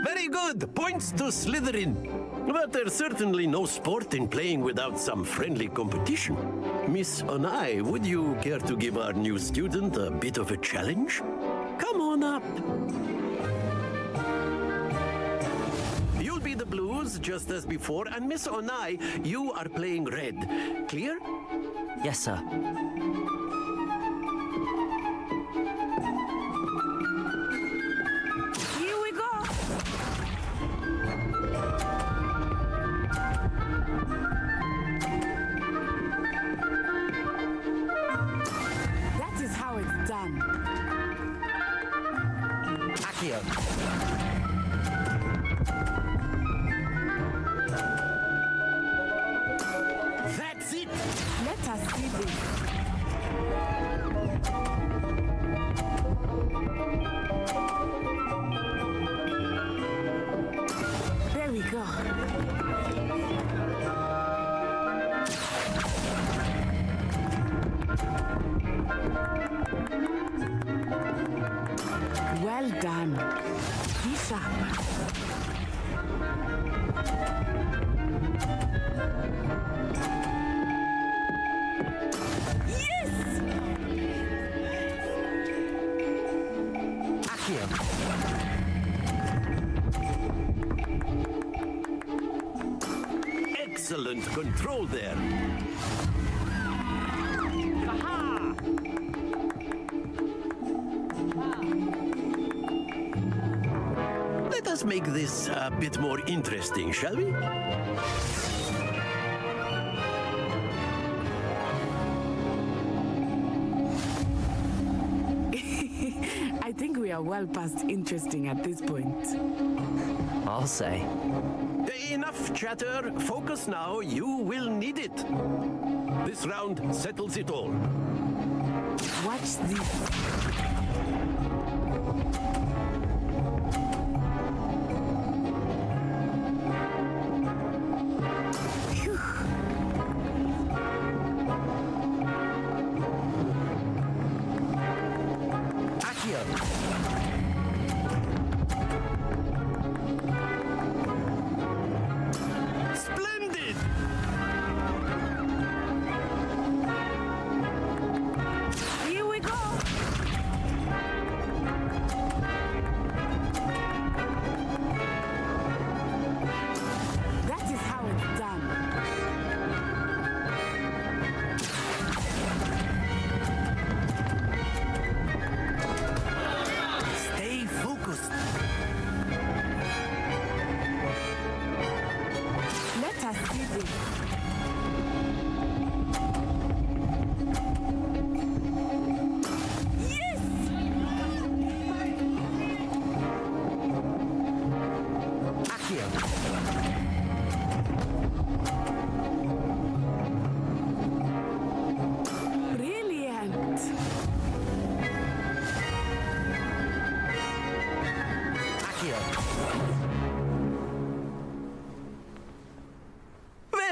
Very good. Points to Slytherin. But there's certainly no sport in playing without some friendly competition. Miss Onai, would you care to give our new student a bit of a challenge? Come on up. You'll be the blues, just as before, and Miss Onai, you are playing red. Clear? Yes, sir. That's it! Let us see this. There we go. Well done. Be sharp. Excellent control there. Aha! Let us make this a bit more interesting, shall we? I think we are well past interesting at this point. I'll say. Enough chatter. Focus now. You will need it. This round settles it all. Watch this.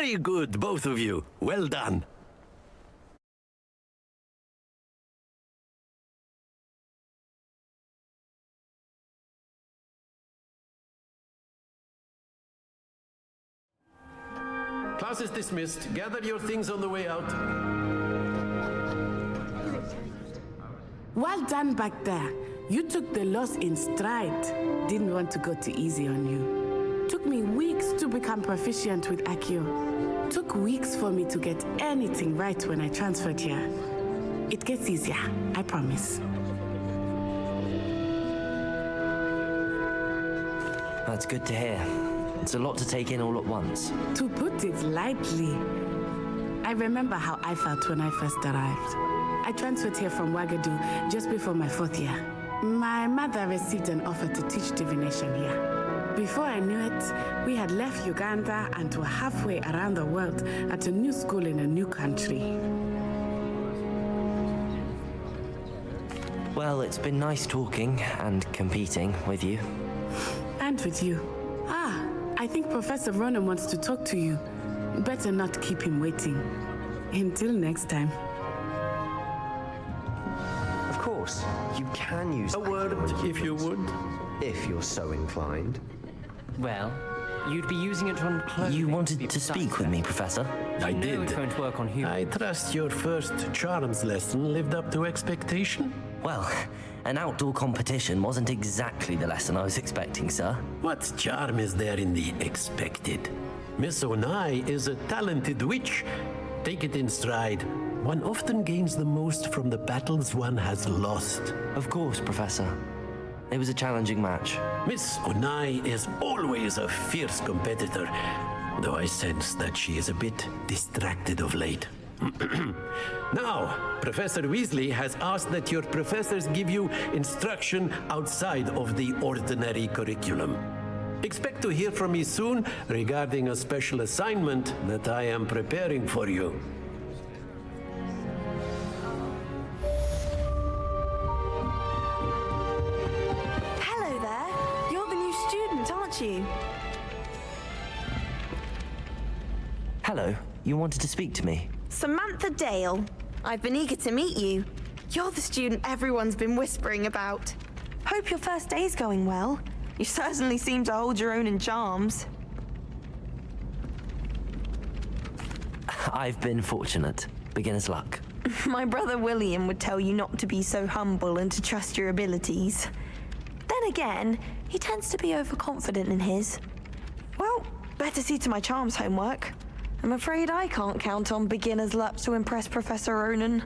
Very good, both of you. Well done. Class is dismissed. Gather your things on the way out. Well done back there. You took the loss in stride. Didn't want to go too easy on you. Took me weeks to become proficient with Accio. Took weeks for me to get anything right when I transferred here. It gets easier, I promise. That's good to hear. It's a lot to take in all at once. To put it lightly, I remember how I felt when I first arrived. I transferred here from Ouagadougou just before my 4th year. My mother received an offer to teach divination here. Before I knew it, we had left Uganda and were halfway around the world at a new school in a new country. Well, it's been nice talking and competing with you. And with you. I think Professor Ronan wants to talk to you. Better not keep him waiting. Until next time. Of course, you can use a word if you would. If you're so inclined. Well, you'd be using it on clothing. You wanted to speak with me, Professor? I did. It's going to work on humans. I trust your first charms lesson lived up to expectation? Well, an outdoor competition wasn't exactly the lesson I was expecting, sir. What charm is there in the expected? Miss Onai is a talented witch. Take it in stride. One often gains the most from the battles one has lost. Of course, Professor. It was a challenging match. Miss Onai is always a fierce competitor, though I sense that she is a bit distracted of late. Now, Professor Weasley has asked that your professors give you instruction outside of the ordinary curriculum. Expect to hear from me soon regarding a special assignment that I am preparing for you. Hello there. You're the new student, aren't you? Hello. You wanted to speak to me? Samantha Dale. I've been eager to meet you. You're the student everyone's been whispering about. Hope your first day's going well. You certainly seem to hold your own in charms. I've been fortunate. Beginner's luck. My brother William would tell you not to be so humble and to trust your abilities. Then again, he tends to be overconfident in his. Well, better see to my charms homework. I'm afraid I can't count on beginner's luck to impress Professor Ronan.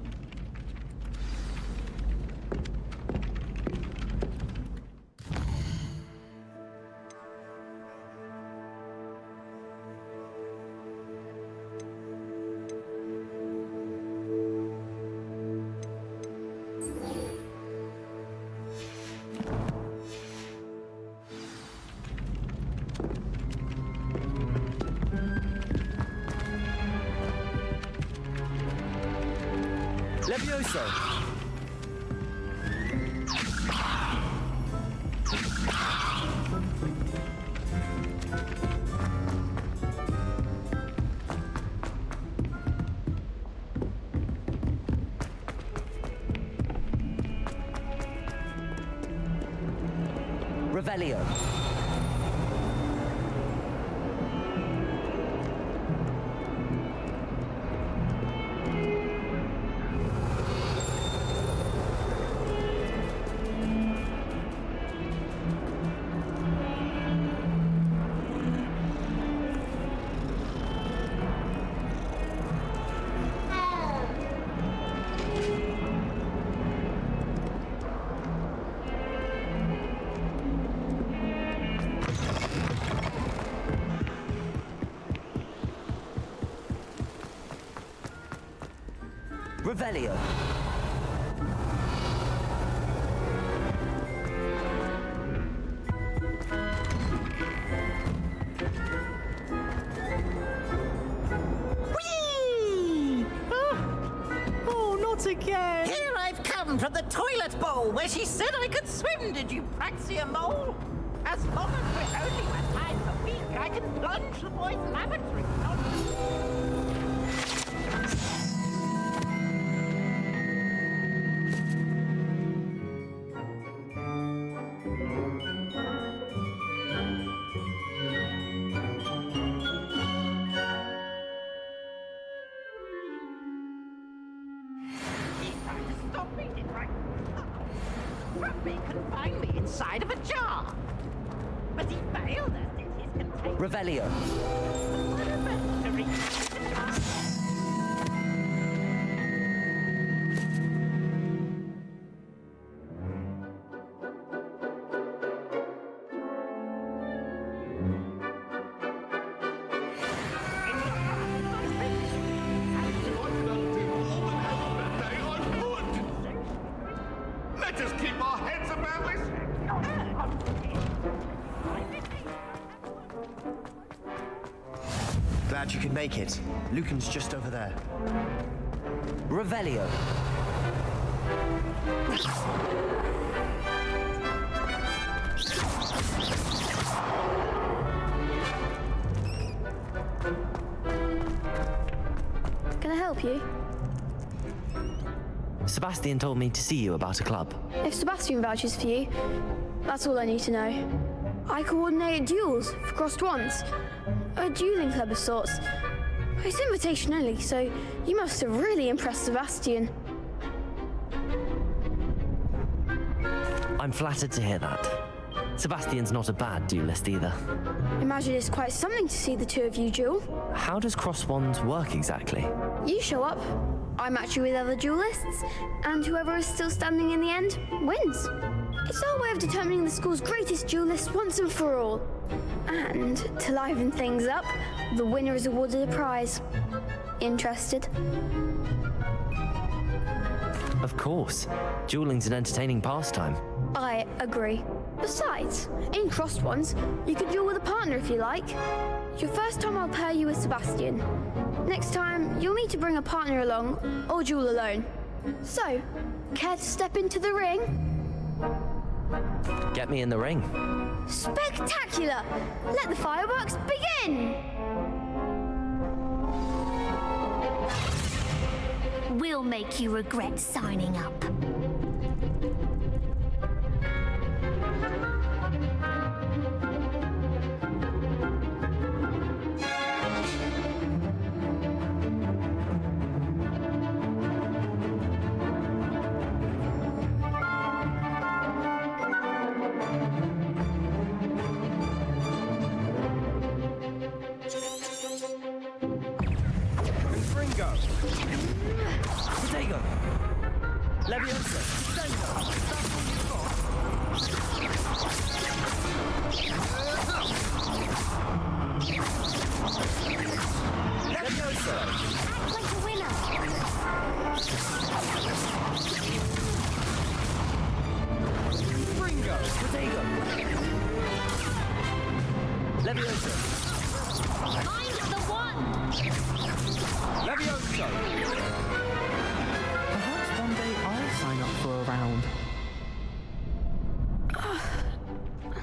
Levioso! Revelio. Revelio. Whee! Oh, not again! Here I've come from the toilet bowl where she said I could swim, did you praxia mole? As long as we're only had time for week, I can plunge the boys' lavatory. Stop reading, right? Ruby confined me inside of a jar. But he failed us, did his containment. Revelio. What about to reach the jar? Let us keep our heads about this. Glad you could make it. Lucan's just over there. Revelio. Can I help you? Sebastian told me to see you about a club. If Sebastian vouches for you, that's all I need to know. I coordinate duels for crossed ones. A dueling club of sorts. It's invitation only, so you must have really impressed Sebastian. I'm flattered to hear that. Sebastian's not a bad duelist either. Imagine it's quite something to see the two of you duel. How does cross wands work exactly? You show up, I match you with other duelists, and whoever is still standing in the end wins. It's our way of determining the school's greatest duelist once and for all. And to liven things up, the winner is awarded a prize. Interested? Of course. Dueling's an entertaining pastime. I agree. Besides, in crossed ones, you can duel with a partner if you like. Your first time I'll pair you with Sebastian. Next time, you'll need to bring a partner along, or duel alone. So, care to step into the ring? Get me in the ring. Spectacular! Let the fireworks begin! We'll make you regret signing up.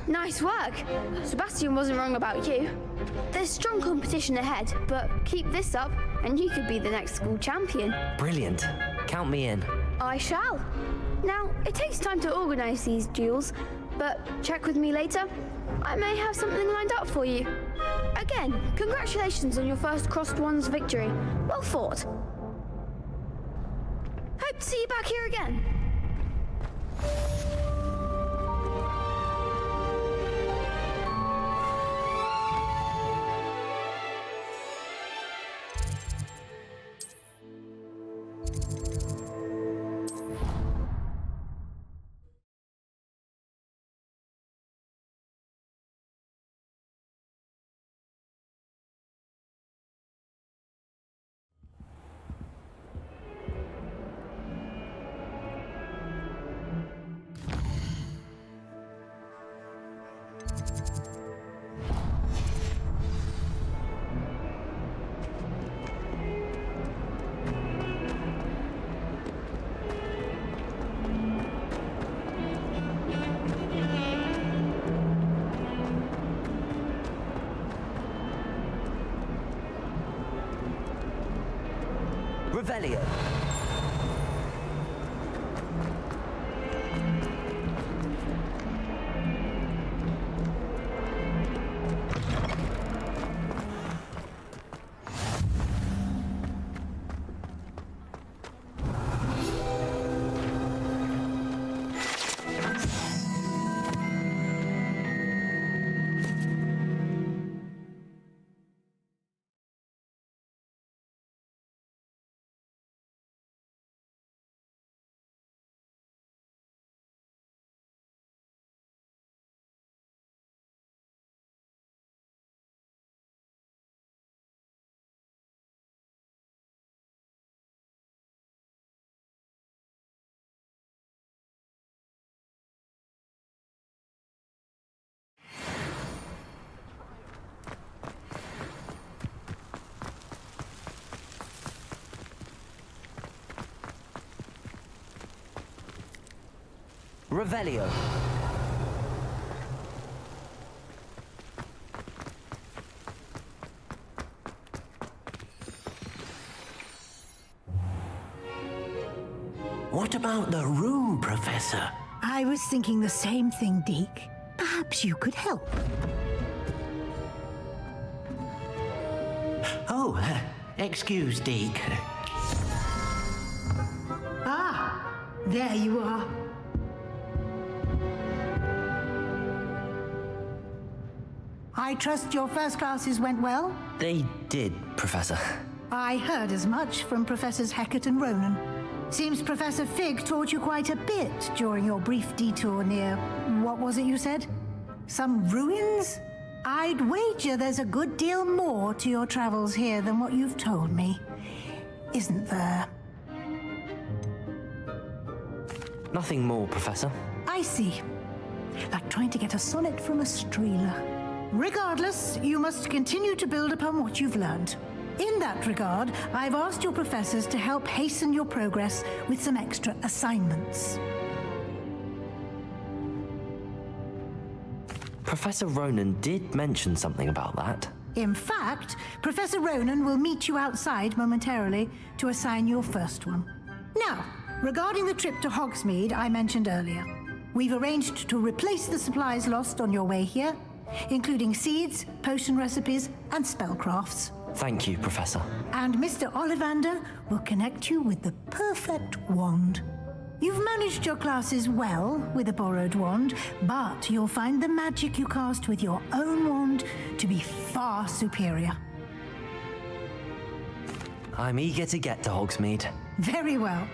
Nice work. Sebastian wasn't wrong about you. There's strong competition ahead, but keep this up and you could be the next school champion. Brilliant. Count me in. I shall. Now, it takes time to organise these duels, but check with me later. I may have something lined up for you. Again, congratulations on your first crossed ones victory. Well fought. Hope to see you back here again. Revelio. Revelio. What about the room, Professor? I was thinking the same thing, Deke. Perhaps you could help. Oh, excuse, Deke. Ah, there you are. I trust your first classes went well? They did, Professor. I heard as much from Professors Hecat and Ronan. Seems Professor Fig taught you quite a bit during your brief detour near... what was it you said? Some ruins? I'd wager there's a good deal more to your travels here than what you've told me. Isn't there? Nothing more, Professor. I see. Like trying to get a sonnet from a streeler. Regardless, you must continue to build upon what you've learned. In that regard, I've asked your professors to help hasten your progress with some extra assignments. Professor Ronan did mention something about that. In fact, Professor Ronan will meet you outside momentarily to assign your first one. Now, regarding the trip to Hogsmid I mentioned earlier, we've arranged to replace the supplies lost on your way here, including seeds, potion recipes, and spellcrafts. Thank you, Professor. And Mr. Ollivander will connect you with the perfect wand. You've managed your classes well with a borrowed wand, but you'll find the magic you cast with your own wand to be far superior. I'm eager to get to Hogsmid. Very well.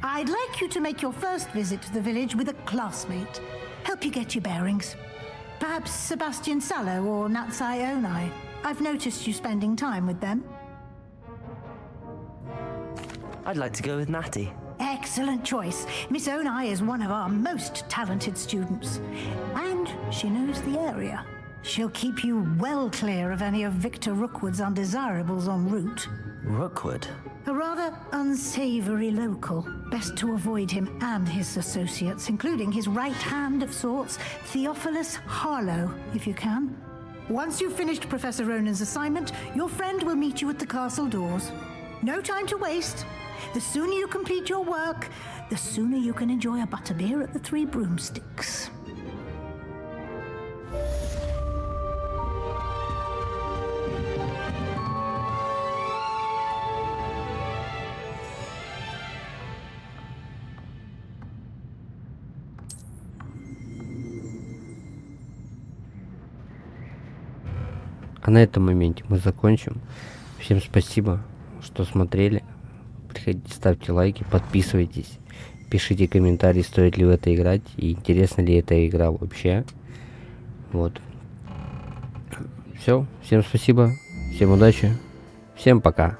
I'd like you to make your first visit to the village with a classmate. Help you get your bearings. Perhaps Sebastian Sallow or Natsai Onai. I've noticed you spending time with them. I'd like to go with Natty. Excellent choice. Miss Onai is one of our most talented students. And she knows the area. She'll keep you well clear of any of Victor Rookwood's undesirables en route. Rookwood? A rather unsavory local. Best to avoid him and his associates, including his right hand of sorts, Theophilus Harlow, if you can. Once you've finished Professor Ronan's assignment, your friend will meet you at the castle doors. No time to waste. The sooner you complete your work, the sooner you can enjoy a butterbeer at the Three Broomsticks. А на этом моменте мы закончим. Всем спасибо, что смотрели. Приходите, ставьте лайки, подписывайтесь, пишите комментарии, стоит ли в это играть и интересна ли эта игра вообще. Вот. Все, всем спасибо, всем удачи, всем пока.